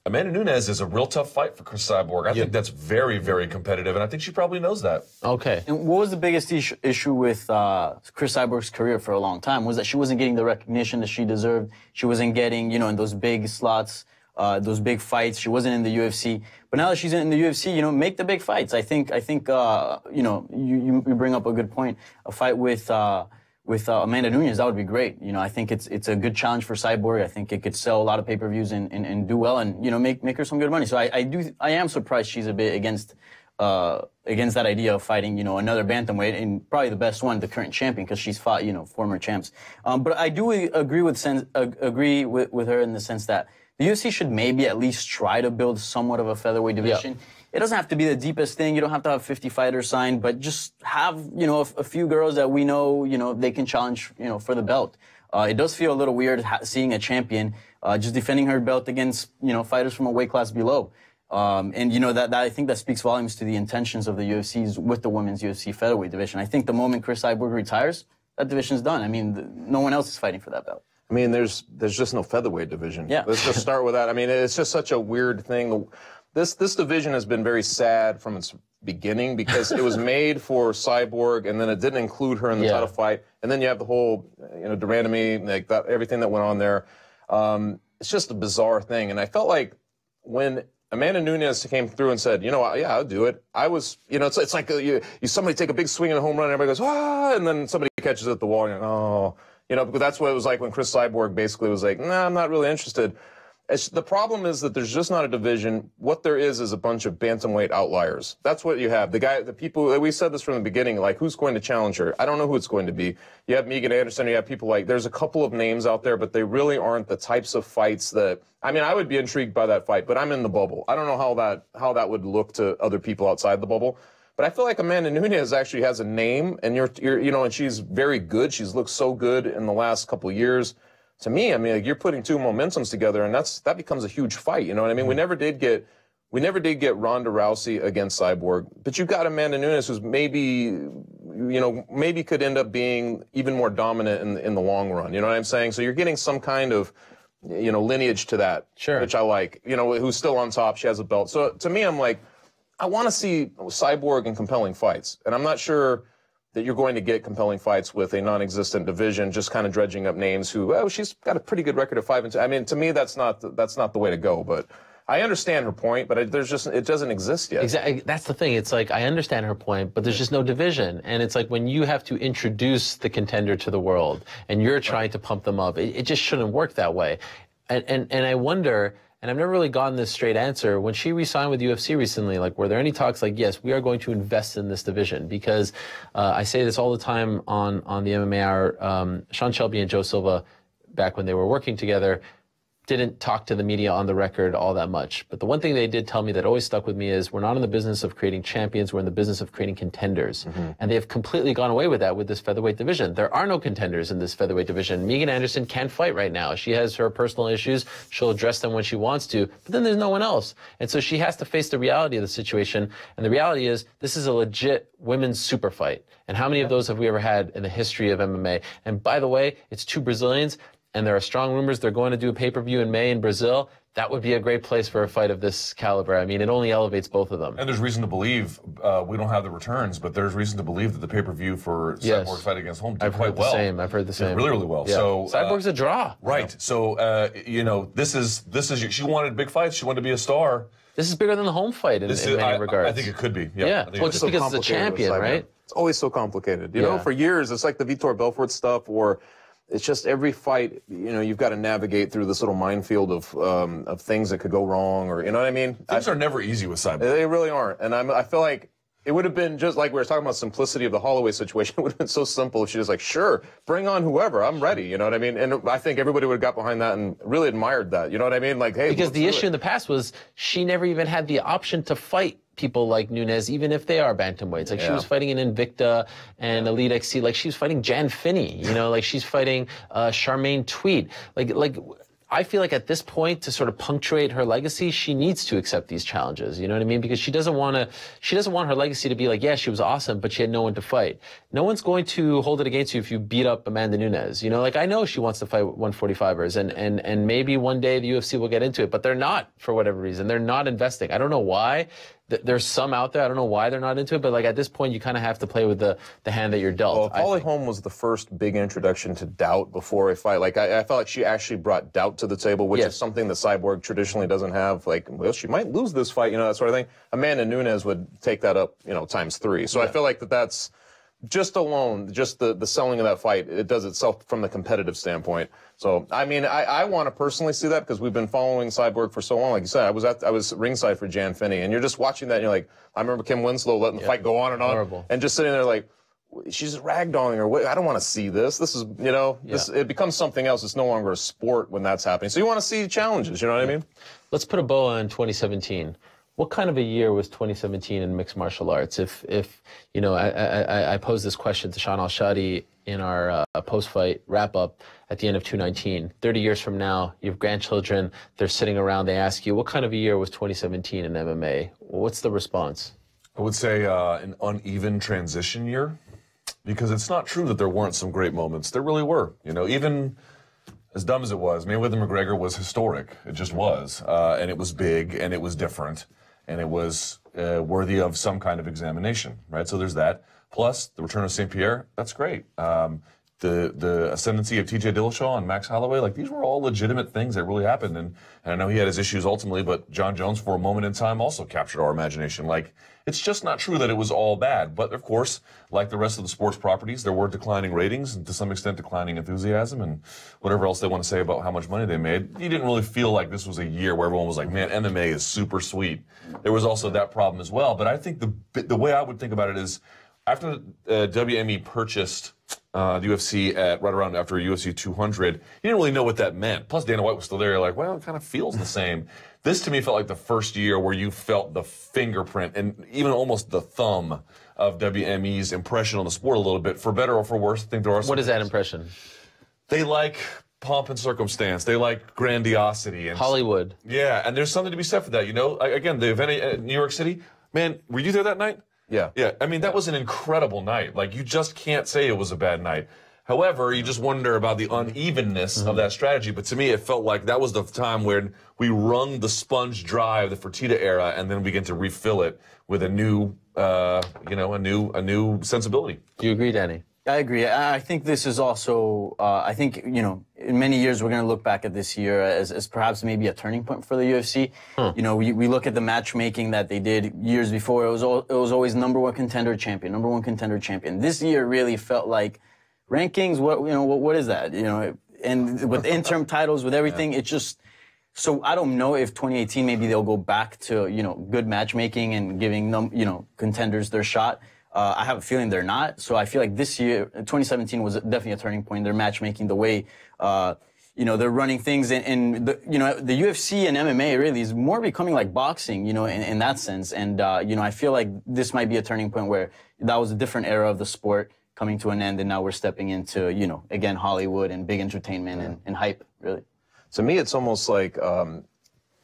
Amanda Nunes is a real tough fight for Cris Cyborg. I think that's very, very competitive, and I think she probably knows that. Okay. And what was the biggest issue with Cris Cyborg's career for a long time? Was that she wasn't getting the recognition that she deserved. She wasn't getting, in those big slots, those big fights. She wasn't in the UFC. But now that she's in the UFC, make the big fights. I think, you bring up a good point. A fight with Amanda Nunes, that would be great. I think it's a good challenge for Cyborg. I think it could sell a lot of pay-per-views and do well and, make her some good money. So I am surprised she's a bit against that idea of fighting, another bantamweight, and probably the best one, the current champion, because she's fought, former champs. But I do agree with her in the sense that the UFC should maybe at least try to build somewhat of a featherweight division. Yeah. It doesn't have to be the deepest thing. You don't have to have 50 fighters signed, but just have, a few girls that we know, they can challenge, for the belt. It does feel a little weird seeing a champion just defending her belt against, fighters from a weight class below. And that I think that speaks volumes to the intentions of the UFC's with the women's UFC featherweight division. I think the moment Cris Cyborg retires, that division's done. I mean, no one else is fighting for that belt. I mean, there's just no featherweight division. Yeah. Let's just start with that. I mean, it's just such a weird thing. This division has been very sad from its beginning because it was made for Cyborg, and then it didn't include her in the title fight. And then you have the whole, Durandamy, like that, everything that went on there. It's just a bizarre thing. And I felt like when Amanda Nunes came through and said, yeah, I'll do it. I was, it's like somebody take a big swing and a home run, and everybody goes, ah, and then somebody catches it at the wall, and you're like, oh. Because that's what it was like when Cris Cyborg basically was like, nah, I'm not really interested. The problem is that there's just not a division. What there is a bunch of bantamweight outliers. That's what you have. The people, we said this from the beginning, like, who's going to challenge her? I don't know who it's going to be. You have Megan Anderson, you have people like, there's a couple of names out there, but they really aren't the types of fights that, I would be intrigued by that fight, but I'm in the bubble. I don't know how that would look to other people outside the bubble. But I feel like Amanda Nunes actually has a name, and and she's very good. She's looked so good in the last couple of years. To me, like, you're putting two momentums together, and that becomes a huge fight. You know what I mean? We never did get Ronda Rousey against Cyborg, but you got Amanda Nunes, who's maybe could end up being even more dominant in the long run. You know what I'm saying? So you're getting some kind of lineage to that, sure, which I like. Who's still on top. She has a belt. So to me, I'm like, I want to see Cyborg in compelling fights, and I'm not sure that you're going to get compelling fights with a non-existent division, just kind of dredging up names who, she's got a pretty good record of 5-2. To me, that's not the way to go. But I understand her point, but it doesn't exist yet. Exactly. That's the thing. It's like, I understand her point, but there's just no division. And it's like, when you have to introduce the contender to the world and you're trying to pump them up, it just shouldn't work that way. And I wonder, and I've never really gotten this straight answer, when she re-signed with UFC recently, like, were there any talks like, yes, we are going to invest in this division? Because I say this all the time on the MMA Hour, Sean Shelby and Joe Silva, back when they were working together, didn't talk to the media on the record all that much. But the one thing they did tell me that always stuck with me is we're not in the business of creating champions, we're in the business of creating contenders. And they have completely gone away with that with this featherweight division. There are no contenders in this featherweight division. Megan Anderson can't fight right now. She has her personal issues. She'll address them when she wants to, but then there's no one else. And so she has to face the reality of the situation. And the reality is this is a legit women's super fight. And how many of those have we ever had in the history of MMA? And by the way, it's two Brazilians. And there are strong rumors they're going to do a pay-per-view in May in Brazil. That would be a great place for a fight of this caliber. I mean, it only elevates both of them. And there's reason to believe, we don't have the returns, but there's reason to believe that the pay-per-view for Cyborg's fight against Holm did quite well. I've heard the same. Did really, really well. Yeah. So Cyborg's a draw. Right. So, you know, this is she wanted big fights. She wanted to be a star. This is bigger than the Holm fight in many regards. I think it could be. Yeah. Well, just because it's a champion, right? It's always so complicated. You know, for years, it's like the Vitor Belfort stuff, or it's just every fight, you know, you've got to navigate through this little minefield of things that could go wrong, or, you know what I mean? Things are never easy with Cyborg. They really aren't. And I feel like it would have been just like we were talking about simplicity of the Holloway situation. It would have been so simple if she was like, sure, bring on whoever. I'm ready. You know what I mean? And I think everybody would have got behind that and really admired that. You know what I mean? Like, hey, because the issue in the past was she never even had the option to fight people like Nunes, even if they are bantamweights. Like she was fighting an Invicta and Elite XC. Like she was fighting Jan Finney. You know, like she's fighting Charmaine Tweet. Like I feel like at this point, to sort of punctuate her legacy, she needs to accept these challenges. You know what I mean? Because she doesn't want her legacy to be like, yeah, she was awesome, but she had no one to fight. No one's going to hold it against you if you beat up Amanda Nunes. You know, like I know she wants to fight 145ers, and maybe one day the UFC will get into it, but they're not, for whatever reason. They're not investing. I don't know why. There's some out there. I don't know why they're not into it, but like at this point, you kind of have to play with the hand that you're dealt. Well, Holly Holm was the first big introduction to doubt before a fight. Like I felt like she actually brought doubt to the table, which is something that Cyborg traditionally doesn't have. Like, well, she might lose this fight, you know, that sort of thing. Amanda Nunes would take that up, you know, times 3. So I feel like that's just alone, just the selling of that fight, it does itself from the competitive standpoint. So, I mean, I want to personally see that because we've been following Cyborg for so long. Like you said, I was ringside for Jan Finney, and you're just watching that, and you're like, I remember Kim Winslow letting the fight go on and on. Horrible. And just sitting there like, she's ragdolling her. I don't want to see this. This is, you know, it becomes something else. It's no longer a sport when that's happening. So you want to see challenges, you know what I mean? Let's put a bow on 2017. What kind of a year was 2017 in mixed martial arts? If you know, I posed this question to Sean Al-Shadi in our post-fight wrap-up at the end of 2019. 30 years from now, you have grandchildren, they're sitting around, they ask you, what kind of a year was 2017 in MMA? What's the response? I would say an uneven transition year, because it's not true that there weren't some great moments. There really were. You know, even as dumb as it was, Mayweather-McGregor was historic. It just was. And it was big, and it was different. And it was worthy of some kind of examination, right? So there's that. Plus, the return of St. Pierre, that's great. The ascendancy of TJ Dillashaw and Max Holloway, like these were all legitimate things that really happened. And I know he had his issues ultimately, but John Jones, for a moment in time, also captured our imagination. Like, it's just not true that it was all bad. But of course, like the rest of the sports properties, there were declining ratings and to some extent declining enthusiasm and whatever else they want to say about how much money they made. You didn't really feel like this was a year where everyone was like, man, MMA is super sweet. There was also that problem as well. But I think the way I would think about it is, after WME purchased the UFC at right around after UFC 200, you didn't really know what that meant. Plus, Dana White was still there. You're like, well, it kind of feels the same. This, to me, felt like the first year where you felt the fingerprint and even almost the thumb of WME's impression on the sport a little bit, for better or for worse. I think there are some. What is that impression? They like pomp and circumstance. They like grandiosity. And Hollywood. Yeah, and there's something to be said for that. You know, again, the event in New York City, man, were you there that night? Yeah. Yeah. I mean, that was an incredible night. Like, you just can't say it was a bad night. However, you just wonder about the unevenness of that strategy. But to me, it felt like that was the time when we wrung the sponge dry of the Fertitta era and then began to refill it with a new, a new sensibility. Do you agree, Danny? I agree. I think this is also, I think, you know, in many years we're going to look back at this year as perhaps maybe a turning point for the UFC. You know, we look at the matchmaking that they did years before. It was always number one contender champion. This year really felt like rankings. What is that? You know, and with interim titles, with everything, it just. So I don't know if 2018 maybe they'll go back to, you know, good matchmaking and giving them, you know, contenders their shot. I have a feeling they're not. So I feel like this year, 2017 was definitely a turning point. Their matchmaking, the way, they're running things, and the UFC and MMA really is more becoming like boxing, in that sense. And I feel like this might be a turning point where that was a different era of the sport coming to an end, and now we're stepping into, again, Hollywood and big entertainment and hype, really. To me, it's almost like,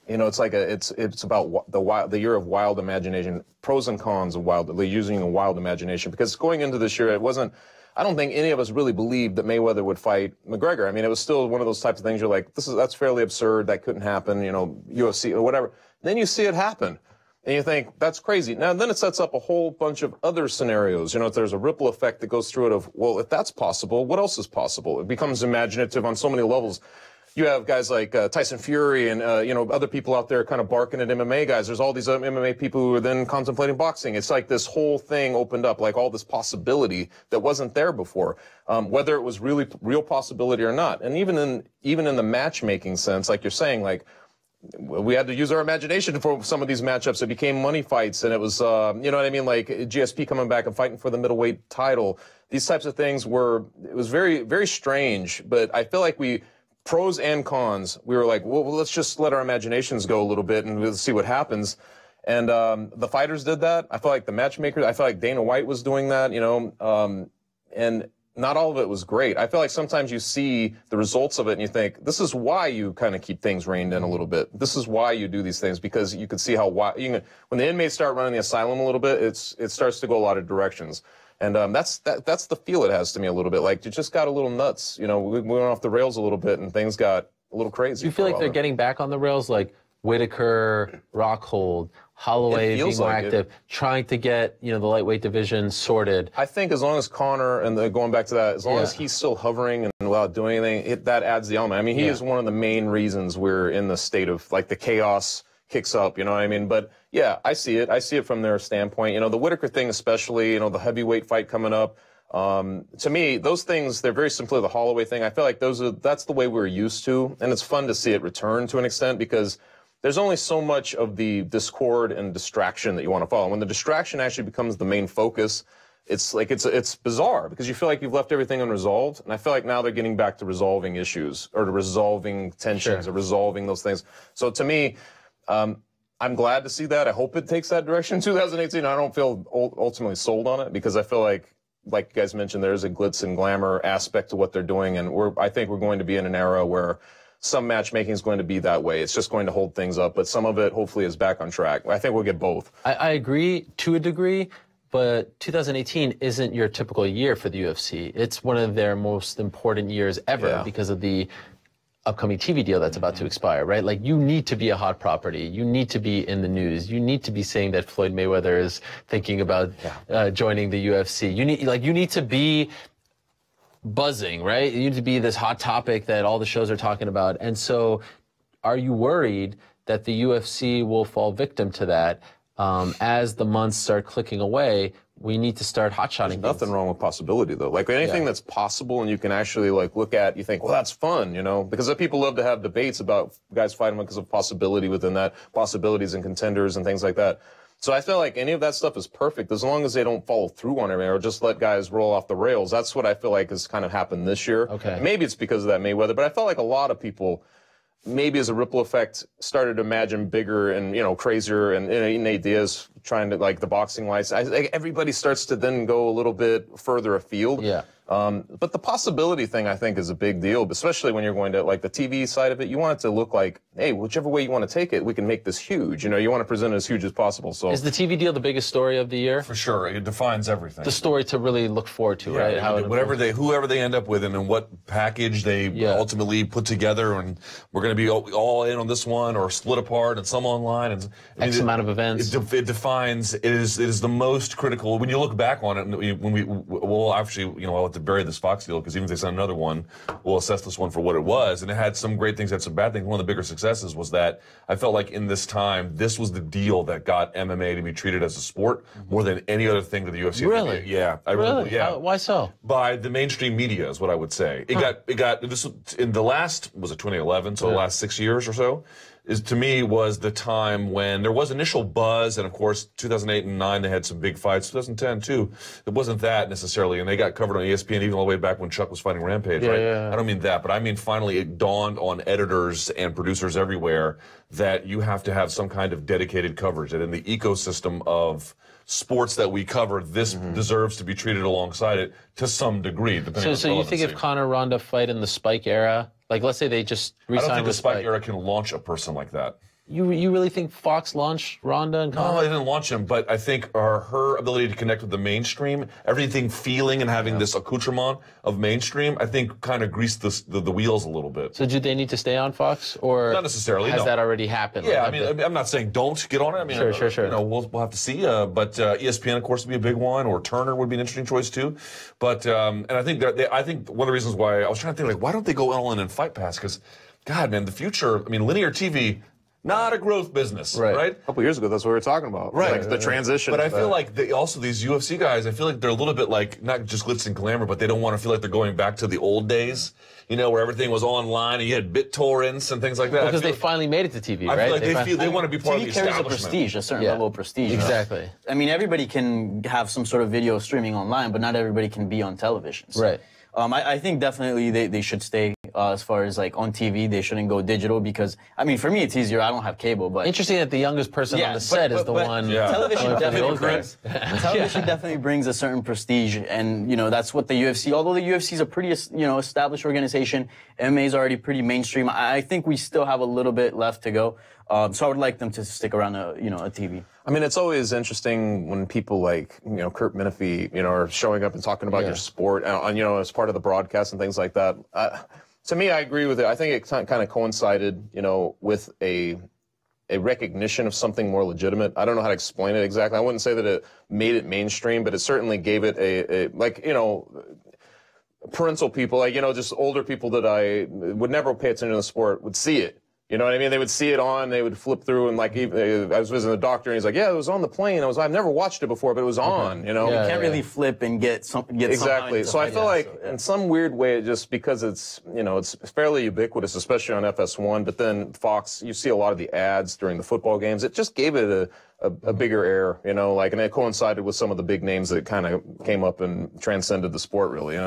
it's about the year of wild imagination, pros and cons of using a wild imagination. Because going into this year, I don't think any of us really believed that Mayweather would fight McGregor. I mean, it was still one of those types of things you're like, that's fairly absurd, that couldn't happen, UFC or whatever. Then you see it happen. And you think, that's crazy. Now, then it sets up a whole bunch of other scenarios. There's a ripple effect that goes through it of, well, if that's possible, what else is possible? It becomes imaginative on so many levels. You have guys like Tyson Fury and, other people out there kind of barking at MMA guys. There's all these MMA people who are then contemplating boxing. It's like this whole thing opened up, like all this possibility that wasn't there before, whether it was really real possibility or not. And even in the matchmaking sense, like you're saying, like, we had to use our imagination for some of these matchups. It became money fights, and it was, you know what I mean, like GSP coming back and fighting for the middleweight title. These types of things it was very, very strange, but I feel like pros and cons, we were like, well, let's just let our imaginations go a little bit and we'll see what happens. And the fighters did that. I feel like the matchmakers, I feel like Dana White was doing that, and not all of it was great. I feel like sometimes you see the results of it and you think, this is why you kind of keep things reined in a little bit. This is why you do these things, because you can see when the inmates start running the asylum a little bit, it starts to go a lot of directions. And that's the feel it has to me a little bit. Like, you just got a little nuts. We went off the rails a little bit and things got a little crazy. Do you feel like they're getting back on the rails, like Whitaker, Rockhold, Holloway being more active, trying to get, the lightweight division sorted? I think as long as Conor, and going back to that, as long as he's still hovering and without doing anything, that adds the element. I mean, he is one of the main reasons we're in the state of, like, the chaos kicks up, you know what I mean? But yeah, I see it. I see it from their standpoint. The Whitaker thing especially, the heavyweight fight coming up. To me, those things, they're very simply the Holloway thing. I feel like that's the way we're used to, and it's fun to see it return to an extent, because there's only so much of the discord and distraction that you want to follow. When the distraction actually becomes the main focus, it's bizarre, because you feel like you've left everything unresolved. And I feel like now they're getting back to resolving issues, or to resolving tensions, or resolving those things. So to me, I'm glad to see that. I hope it takes that direction in 2018. I don't feel ultimately sold on it, because I feel like you guys mentioned, there's a glitz and glamour aspect to what they're doing. And I think we're going to be in an era where some matchmaking is going to be that way. It's just going to hold things up, but some of it hopefully is back on track. I think we'll get both. I agree to a degree, but 2018 isn't your typical year for the UFC. It's one of their most important years ever because of the upcoming TV deal that's about to expire, right? Like, you need to be a hot property. You need to be in the news. You need to be saying that Floyd Mayweather is thinking about joining the UFC. You need to be buzzing, right? You need to be this hot topic that all the shows are talking about. And so, are you worried that the UFC will fall victim to that as the months start clicking away? We need to start hot-shotting. There's nothing wrong with possibility, though. Like, anything that's possible and you can actually, like, look at, you think, well, that's fun, Because people love to have debates about guys fighting because of possibility within that, possibilities and contenders and things like that. So I feel like any of that stuff is perfect as long as they don't follow through on everything or just let guys roll off the rails. That's what I feel like has kind of happened this year. Okay. Maybe it's because of that Mayweather, but I felt like a lot of people, maybe as a ripple effect, started to imagine bigger and, crazier and Nate Diaz trying to, like, the boxing lights. Everybody starts to then go a little bit further afield. Yeah. But the possibility thing, I think, is a big deal, especially when you're going to, like, the TV side of it. You want it to look like, hey, whichever way you want to take it, we can make this huge. You want to present it as huge as possible. So, is the TV deal the biggest story of the year? For sure. It defines everything. The story to really look forward to, right? Whoever they end up with and what package they ultimately put together, and we're going to be all in on this one or split apart and some online. And X amount of events. It defines, it is the most critical. When you look back on it, we'll actually, I'll have to bury this Fox deal, because even if they send another one, we'll assess this one for what it was. And it had some great things, had some bad things. One of the bigger successes was that I felt like in this time, this was the deal that got MMA to be treated as a sport more than any other thing that the UFC Really? did. Yeah. Why so? By the mainstream media is what I would say. It got this in the last, was it 2011? So the last 6 years or so. to me was the time when there was initial buzz, and of course 2008 and 2009 they had some big fights. 2010 too, it wasn't that necessarily, and they got covered on ESPN even all the way back when Chuck was fighting Rampage, right? Yeah. I don't mean that, but I mean finally it dawned on editors and producers everywhere that you have to have some kind of dedicated coverage, that in the ecosystem of sports that we cover, this deserves to be treated alongside it to some degree, depending on So you think if Conor Ronda fight in the Spike era, like let's say they just I don't re-sign think the with Spike era can launch a person like that. You really think Fox launched Ronda and Conor? No, they didn't launch him, but I think her ability to connect with the mainstream, everything feeling and having this accoutrement of mainstream, I think kind of greased the wheels a little bit. So do they need to stay on Fox, or not necessarily? has no. that already happened? Yeah, Like, I mean, I'm not saying don't get on it. I mean, Sure. You know, we'll have to see. But ESPN, of course, would be a big one, or Turner would be an interesting choice too. But and I think I think one of the reasons why I was trying to think, like, why don't they go all in and Fight Pass? Because, God, man, the future. I mean, linear TV. Not a growth business, right? A couple years ago, that's what we were talking about. Right. Like the transition. But I feel like also these UFC guys, I feel like they're a little bit like, not just glitz and glamour, but they don't want to feel like they're going back to the old days, you know, where everything was online and you had BitTorrents and things like that. because they finally made it to TV, I right? feel like they want to be part of the TV carries a establishment. prestige, a certain level of prestige. Exactly. I mean, everybody can have some sort of video streaming online, but not everybody can be on television. So, Right. I think definitely they should stay as far as like on TV. They shouldn't go digital because, I mean, for me it's easier. I don't have cable, but Interesting that the youngest person on the set is the one. Television going for the definitely old guys. television definitely brings a certain prestige, and you know that's what the UFC. Although the UFC is a pretty established organization, MMA is already pretty mainstream. I think we still have a little bit left to go. So I would like them to stick around a TV. I mean, it's always interesting when people like, Kurt Menefee, are showing up and talking about your sport, and, as part of the broadcast and things like that. To me, I agree with it. I think it kind of coincided, with a recognition of something more legitimate. I don't know how to explain it exactly. I wouldn't say that it made it mainstream, but it certainly gave it parental people, just older people that I would never pay attention to the sport would see it. You know what I mean? They would see it on, they would flip through, and I was visiting the doctor, and he's like, "Yeah, it was on the plane." I've never watched it before, but it was on. You can't really flip and get exactly. So I feel like in some weird way, just because it's it's fairly ubiquitous, especially on FS1. But then Fox, you see a lot of the ads during the football games. It just gave it a bigger air, and it coincided with some of the big names that kind of came up and transcended the sport, really.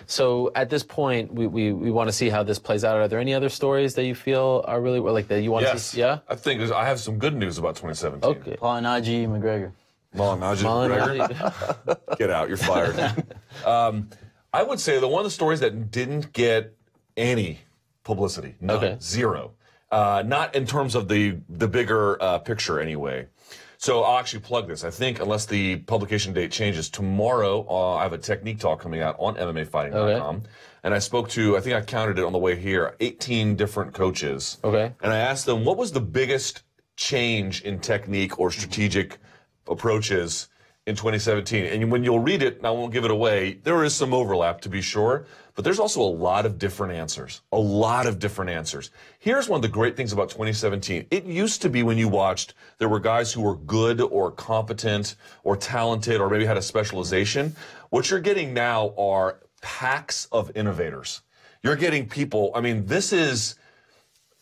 So at this point, we want to see how this plays out. Are there any other stories that you feel are really like that you want to see? Yeah, I think I have some good news about 2017. Okay. Paul Najee McGregor. McGregor. Get out, you're fired. I would say one of the stories that didn't get any publicity, none, zero. Not in terms of the bigger picture anyway. So I'll actually plug this. I think unless the publication date changes, tomorrow I have a technique talk coming out on MMAfighting.com. And I spoke to, I think I counted it on the way here, 18 different coaches. Okay. And I asked them, what was the biggest change in technique or strategic approaches in 2017? And when you'll read it, and I won't give it away, there is some overlap to be sure, but there's also a lot of different answers. A lot of different answers. Here's one of the great things about 2017. It used to be when you watched, there were guys who were good or competent or talented or maybe had a specialization. What you're getting now are packs of innovators. You're getting people, I mean, there's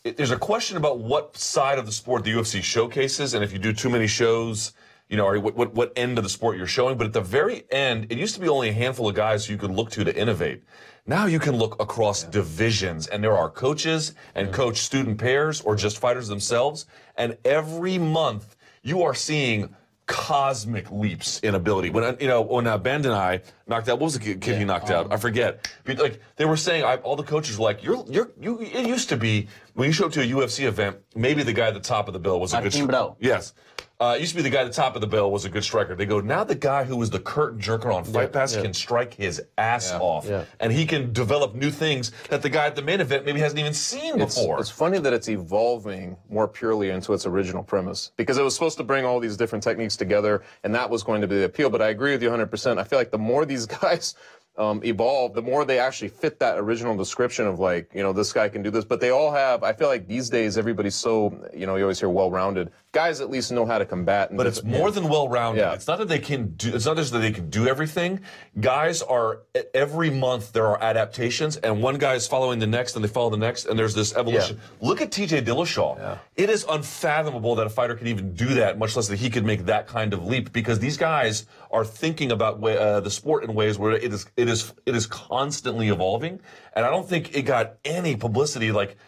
a question about what side of the sport the UFC showcases, and if you do too many shows, what end of the sport you're showing. But at the very end, it used to be only a handful of guys who you could look to innovate. Now you can look across divisions, and there are coaches and coach-student pairs or just fighters themselves. And every month, you are seeing cosmic leaps in ability. When Ben and I knocked out, what was the kid he knocked out? I forget. Like they were saying, all the coaches were like, it used to be when you show up to a UFC event, maybe the guy at the top of the bill was a good striker. Yes. It used to be the guy at the top of the bill was a good striker. They go, now the guy who was the curtain jerker on Fight Pass can strike his ass off. Yeah. And he can develop new things that the guy at the main event maybe hasn't even seen before. It's funny that it's evolving more purely into its original premise, because it was supposed to bring all these different techniques together, and that was going to be the appeal. But I agree with you 100%. I feel like the more these guys evolve, the more they actually fit that original description of like, you know, this guy can do this. But they all have, I feel like these days everybody's so, you know, you always hear well-rounded. Guys at least know how to combat. But it's more than well-rounded. Yeah. It's not that they can do, it's not just that they can do everything. Guys are, every month there are adaptations, and one guy is following the next, and they follow the next, and there's this evolution. Yeah. Look at TJ Dillashaw. Yeah. It is unfathomable that a fighter can even do that, much less that he could make that kind of leap, because these guys are thinking about the sport in ways where it is constantly evolving, and I don't think it got any publicity like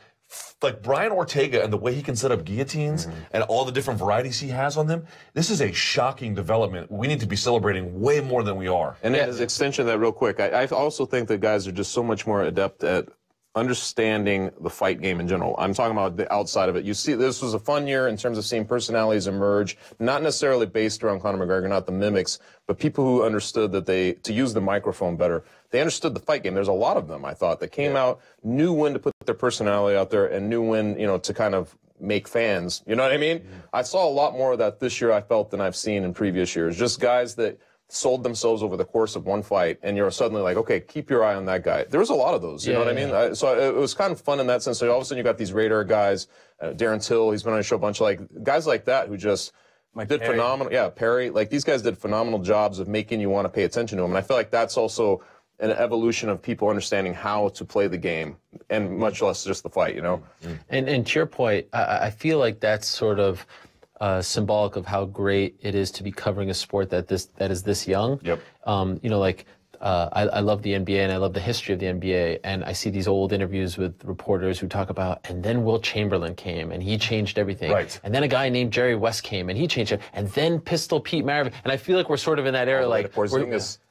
Brian Ortega and the way he can set up guillotines and all the different varieties he has on them. This is a shocking development. We need to be celebrating way more than we are. And as extension of that real quick, I also think that guys are just so much more adept at understanding the fight game in general. I'm talking about the outside of it. You see, this was a fun year in terms of seeing personalities emerge, not necessarily based around Conor McGregor, not the mimics, but people who understood that to use the microphone better. They understood the fight game. There's a lot of them, I thought, that came out, knew when to put their personality out there, and knew when, you know, to kind of make fans. You know what I mean? I saw a lot more of that this year, I felt, than I've seen in previous years. Just guys that sold themselves over the course of one fight, and you're suddenly like, okay, keep your eye on that guy. There was a lot of those, you know what I mean? So it was kind of fun in that sense. So all of a sudden you got these radar guys, Darren Till, he's been on a show, a bunch of like guys like that who just did phenomenal. Yeah, Perry, like these guys did phenomenal jobs of making you want to pay attention to them. And I feel like that's also an evolution of people understanding how to play the game, and much less just the fight, you know? And to your point, I feel like that's sort of symbolic of how great it is to be covering a sport that is this young. Yep. You know, like I love the NBA and I love the history of the NBA, and I see these old interviews with reporters who talk about, and then Wilt Chamberlain came and he changed everything. Right. And then a guy named Jerry West came and he changed it. And then Pistol Pete Maravich. And I feel like we're sort of in that era, like.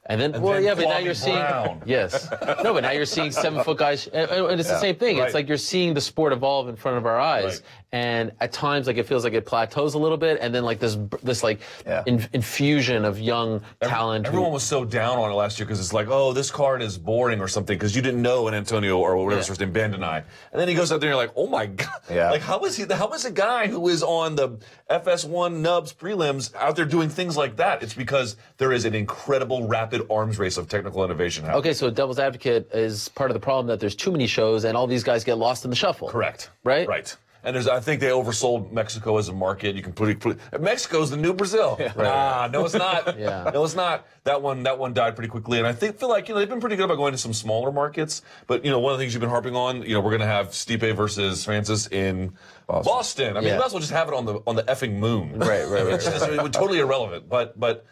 And then, well, yeah, but now you're seeing, yes. No, but now you're seeing 7-foot guys, and it's the same thing. Right. It's like you're seeing the sport evolve in front of our eyes. Right. And at times, like, it feels like it plateaus a little bit, and then, like, this like, infusion of young talent. Everyone was so down on it last year because it's like, oh, this card is boring or something, because you didn't know an Antonio or whatever his first name, Bandonai. And then he goes out there and you're like, oh my God. Yeah. Like, how is a guy who is on the FS1 Nubs prelims out there doing things like that? It's because there is an incredible rapid arms race of technical innovation happening. Okay, so devil's advocate is part of the problem that there's too many shows and all these guys get lost in the shuffle. Correct. Right? Right. And I think they oversold Mexico as a market. You can put Mexico's the new Brazil. Yeah. Nah, no, it's not. No, it's not. That one died pretty quickly. And I feel like, you know, they've been pretty good about going to some smaller markets. But, you know, one of the things you've been harping on, you know, we're going to have Stipe versus Francis in Boston. I mean, you might as well just have it on the effing moon. Right. It's totally irrelevant. But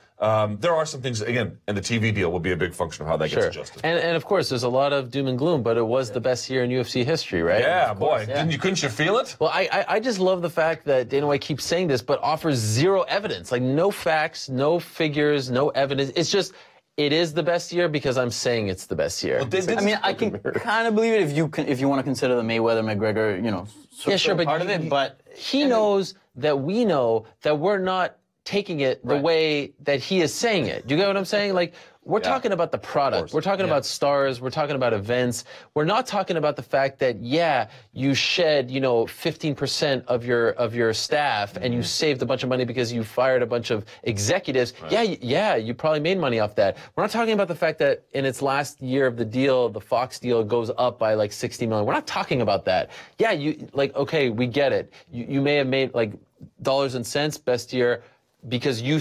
there are some things, again, and the TV deal will be a big function of how that gets adjusted. And of course, there's a lot of doom and gloom, but it was the best year in UFC history, right? Yeah, boy. Yeah. Couldn't you feel it? Well, I just love the fact that Dana White keeps saying this, but offers zero evidence. Like, no facts, no figures, no evidence. It's just, it is the best year because I'm saying it's the best year. Well, I mean, I can kind of believe it if you want to consider the Mayweather-McGregor, you know, but part of it. But he knows that we know that we're not taking it the way that he is saying it. Do you get what I'm saying? Like, we're talking about the product. We're talking about stars. We're talking about events. We're not talking about the fact that, you shed, 15% of your staff and you saved a bunch of money because you fired a bunch of executives. Right. You probably made money off that. We're not talking about the fact that in its last year of the deal, the Fox deal goes up by like 60 million. We're not talking about that. Okay, we get it. You may have made like dollars and cents best year, because you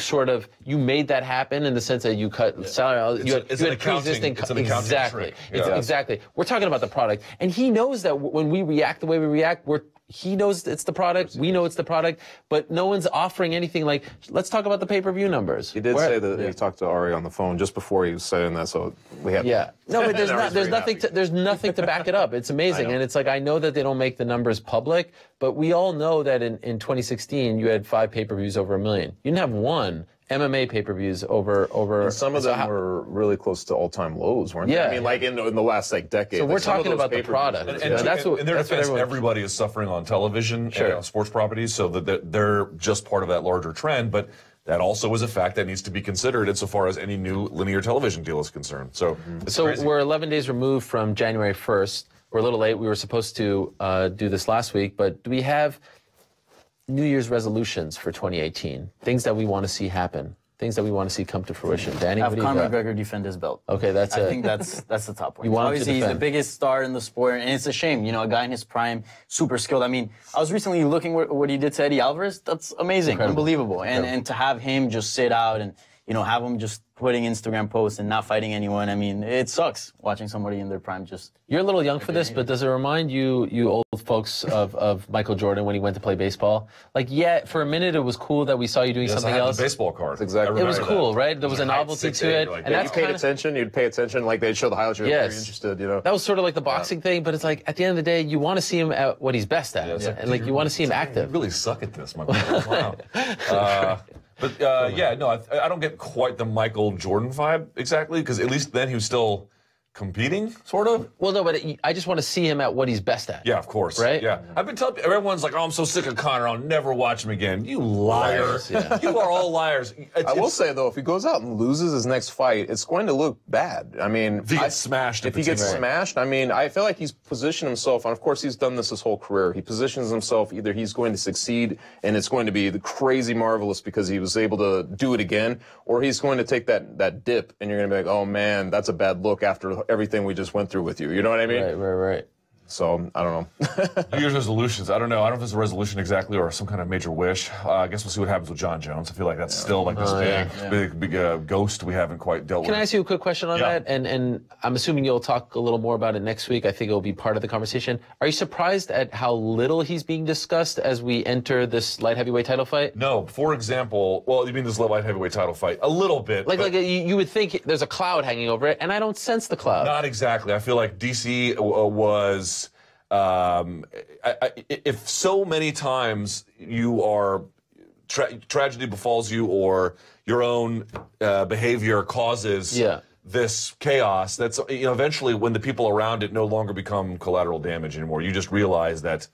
made that happen in the sense that you cut salary. It's an accounting exactly. Trick. Exactly. We're talking about the product, and he knows that when we react the way we react, he knows it's the product. We know it's the product, but no one's offering anything like, let's talk about the pay-per-view numbers. He did say that he talked to Ari on the phone just before he was saying that, so we have. Yeah. No, but there's nothing to back it up. It's amazing, and it's like, I know that they don't make the numbers public, but we all know that in 2016 you had 5 pay-per-views over 1 million. You didn't have one MMA pay-per-views over. And some of them were really close to all-time lows, weren't they? I mean, like in the last decade. So we're talking about the product. And that's what. In their defense, everybody is suffering on television and on sports properties, so that they're just part of that larger trend. But that also is a fact that needs to be considered insofar as any new linear television deal is concerned. So, crazy. We're 11 days removed from January 1st. We're a little late. We were supposed to do this last week, but do we have New Year's resolutions for 2018? Things that we want to see happen. things that we want to see come to fruition. Danny, Have what do you Conor got? McGregor defend his belt. Okay, that's I it. think that's the top one. You want him to Obviously, he's the defend. biggest star in the sport, and it's a shame. You know, a guy in his prime, super skilled. I mean, I was recently looking what he did to Eddie Alvarez. That's amazing, unbelievable. And to have him just sit out and, you know, have him just putting Instagram posts and not fighting anyone. I mean, it sucks watching somebody in their prime just. You're a little young for this, but does it remind you old folks of Michael Jordan when he went to play baseball? Like, yeah, for a minute it was cool that we saw you doing something else. The baseball card. Exactly. It was cool, right? There was a novelty to it, and that's Paid kind of. attention. You'd pay attention. Like they'd show the highlights. You're very interested. You know. That was sort of like the boxing thing, but it's like at the end of the day, you want to see him at what he's best at, and like you want to see him active. You really suck at this, my man. Wow. But yeah, no, I don't get quite the Michael Jordan vibe exactly, because at least then he was still competing, sort of. Well, no, but I just want to see him at what he's best at. Yeah, of course. Right? Yeah. I've been telling everyone's like, oh, I'm so sick of Conor, I'll never watch him again. You liars. Yeah. You are all liars. I will say, though, if he goes out and loses his next fight, it's going to look bad. I mean, If he gets smashed. If he gets smashed, I mean, I feel like he's positioned himself, and of course he's done this his whole career. He positions himself, either he's going to succeed and it's going to be the crazy marvelous because he was able to do it again, or he's going to take that dip and you're going to be like, oh man, that's a bad look after everything we just went through with you. You know what I mean? Right. So, I don't know. New Year's resolutions. I don't know. I don't know if it's a resolution exactly or some kind of major wish. I guess we'll see what happens with John Jones. I feel like that's still like this big ghost we haven't quite dealt with. Can I ask you a quick question on that? And I'm assuming you'll talk a little more about it next week. I think it'll be part of the conversation. Are you surprised at how little he's being discussed as we enter this light heavyweight title fight? No. For example, well, you mean this light heavyweight title fight? A little bit. Like you would think there's a cloud hanging over it, and I don't sense the cloud. Not exactly. I feel like DC was. If so many times you are tragedy befalls you or your own behavior causes this chaos, that's eventually when the people around it no longer become collateral damage anymore. You just realize that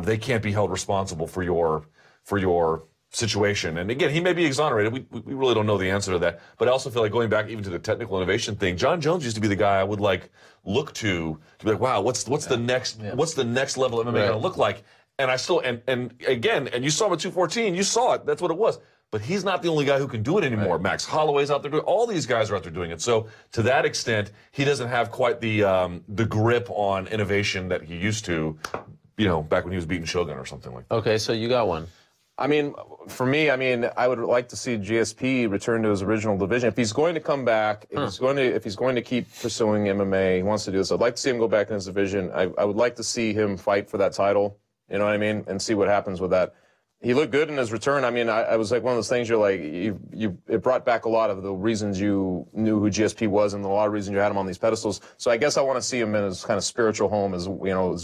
they can't be held responsible for your situation. And again, he may be exonerated. We really don't know the answer to that. But I also feel like going back even to the technical innovation thing, John Jones used to be the guy I would look to be like, wow, what's the next level of MMA going to look like? And I still and again, and you saw him at 214, you saw it. That's what it was. But he's not the only guy who can do it anymore. Right. Max Holloway's out there doing it. All these guys are out there doing it. So to that extent, he doesn't have quite the grip on innovation that he used to, back when he was beating Shogun or something like that. Okay, so you got one. I mean, for me, I would like to see GSP return to his original division. If he's going to come back, if he's going to keep pursuing MMA, he wants to do this. I'd like to see him go back in his division. I would like to see him fight for that title. You know what I mean? And see what happens with that. He looked good in his return. I mean, I was like one of those things. You're like, it brought back a lot of the reasons you knew who GSP was, and a lot of reasons you had him on these pedestals. So I guess I want to see him in his kind of spiritual home, his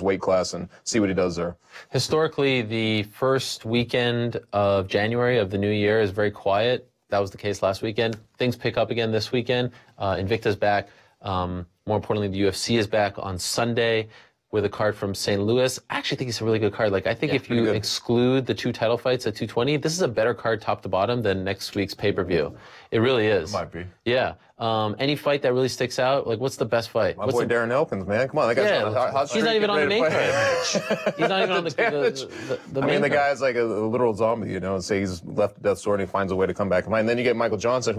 weight class, and see what he does there. Historically, the first weekend of January of the new year is very quiet. That was the case last weekend. Things pick up again this weekend. Invicta's back. More importantly, the UFC is back on Sunday with a card from St. Louis. I actually think it's a really good card. Like, I think if you exclude the two title fights at 220, this is a better card top to bottom than next week's pay-per-view. It really is. It might be. Yeah. Any fight that really sticks out? Like, what's the best fight? My boy Darren Elkins, man. Come on. That guy's he's not even on the main card. He's not even on the main I mean, the card. guy's like a literal zombie, say he's left at death's door and he finds a way to come back. And then you get Michael Johnson,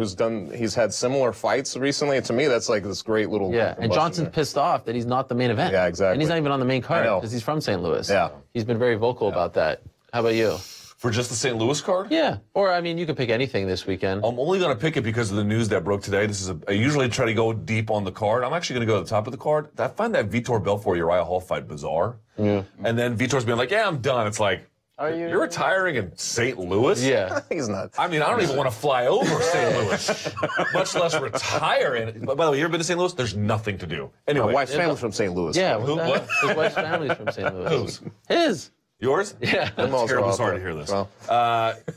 he's had similar fights recently. And to me, that's like this great little... Yeah, and Johnson's pissed off that he's not the main event. Yeah, exactly. And he's not even on the main card because he's from St. Louis. Yeah. He's been very vocal about that. How about you? For just the St. Louis card? Yeah. Or, I mean, you could pick anything this weekend. I'm only going to pick it because of the news that broke today. I usually try to go deep on the card. I'm actually going to go to the top of the card. I find that Vitor Belfort Uriah Hall fight bizarre. Yeah. And then Vitor's being like, yeah, I'm done. It's like, you're retiring in St. Louis? Yeah. He's not. I mean, I don't even want to fly over St. Louis, much less retire in it. But by the way, you ever been to St. Louis? There's nothing to do. Anyway. My wife's family's from St. Louis. Yeah. What? His wife's family's from St. Louis. Whose? His. Yours? Yeah. I'm terribly sorry to hear this. Well.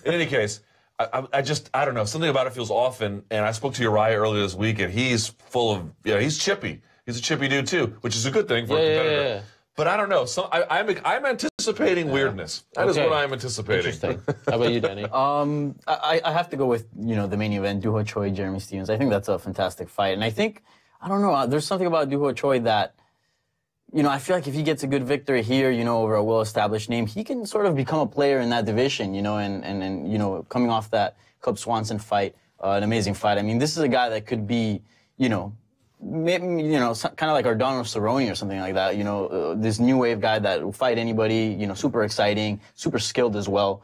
In any case, I don't know. Something about it feels off. And I spoke to Uriah earlier this week, and he's full of, he's chippy. He's a chippy dude, too, which is a good thing for a competitor. Yeah. But I don't know. I'm anticipating weirdness. That is what I'm anticipating. Interesting. How about you, Danny? I have to go with, the main event, Doo Ho Choi, Jeremy Stephens. I think that's a fantastic fight. And I think, I don't know, there's something about Doo Ho Choi that, I feel like if he gets a good victory here, over a well-established name, he can sort of become a player in that division, and coming off that Cub Swanson fight, an amazing fight. I mean, this is a guy that could be, maybe, kind of like Ardano Cerrone or something like that. This new wave guy that will fight anybody. Super exciting, super skilled as well.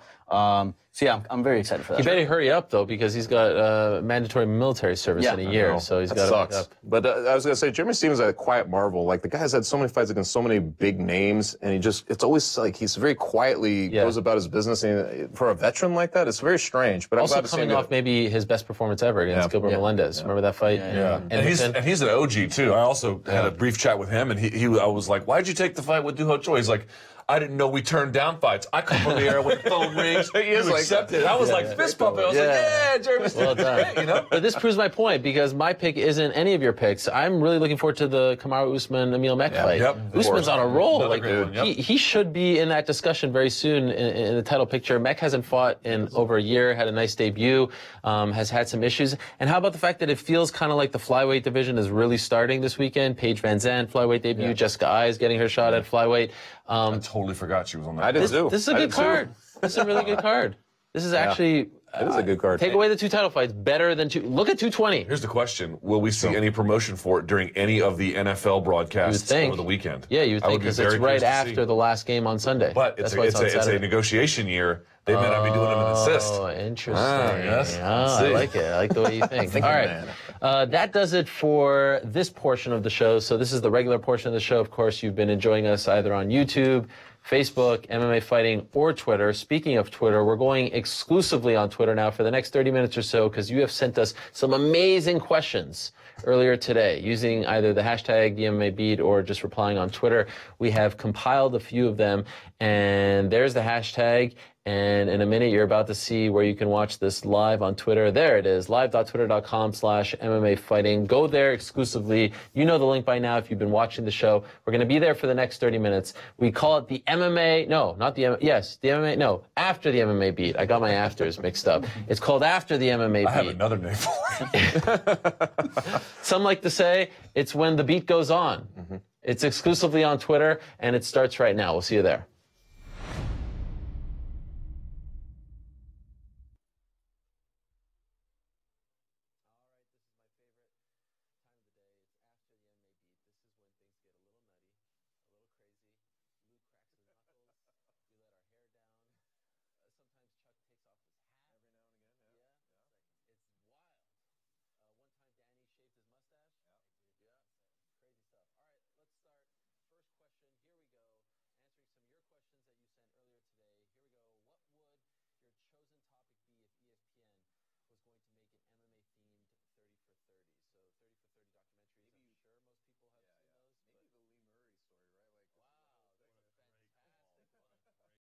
So yeah, I'm very excited for that. He better hurry up though, because he's got mandatory military service in a year, so he's got to hurry up. But I was gonna say, Jeremy Stephens is a quiet marvel. Like, the guy has had so many fights against so many big names, and it's always like he's very quietly goes about his business. And for a veteran like that, it's very strange. But also I'm glad to see him coming off maybe his best performance ever against Gilbert Melendez. Remember that fight? And he's an OG too. I also had a brief chat with him, and I was like, "Why'd you take the fight with Doo Ho Choi?" He's like, "I didn't know we turned down fights. I come from the era when the phone rings. You accepted." I was like fist pumping. I was like, "Yeah, Jeremy Stephens, great," But this proves my point, because my pick isn't any of your picks. I'm really looking forward to the Kamaru Usman-Emil Mech fight. Usman's on a roll. Like, he should be in that discussion very soon in the title picture. Mech hasn't fought in over a year, had a nice debut, has had some issues. And how about the fact that it feels kind of like the flyweight division is really starting this weekend? Paige Van Zandt, flyweight debut. Jessica Eyes getting her shot at flyweight. I totally forgot she was on that. I did too. This is a good card. This is a really good card. This is actually... It is a good card. Take away the 2 title fights, better than 2. Look at 220. Here's the question: will we see any promotion for it during any of the NFL broadcasts over the weekend? Yeah, you would think, because it's right after the last game on Sunday. But it's a negotiation year. They may not be doing them in assist. Oh, interesting. I like it. I like the way you think. All right. That does it for this portion of the show. So this is the regular portion of the show. Of course, you've been enjoying us either on YouTube, Facebook, MMA Fighting, or Twitter. Speaking of Twitter, we're going exclusively on Twitter now for the next 30 minutes or so, because you have sent us some amazing questions earlier today using either the hashtag the MMA Beat or just replying on Twitter. We have compiled a few of them, and there's the hashtag. And in a minute, you're about to see where you can watch this live on Twitter. There it is, live.twitter.com/MMA Fighting. Go there exclusively. You know the link by now if you've been watching the show. We're going to be there for the next 30 minutes. We call it the MMA, no, not the, yes, the MMA, no, after the MMA Beat. I got my afters mixed up. It's called After the MMA Beat. I have another name for it. Some like to say it's when the beat goes on. It's exclusively on Twitter, and it starts right now. We'll see you there.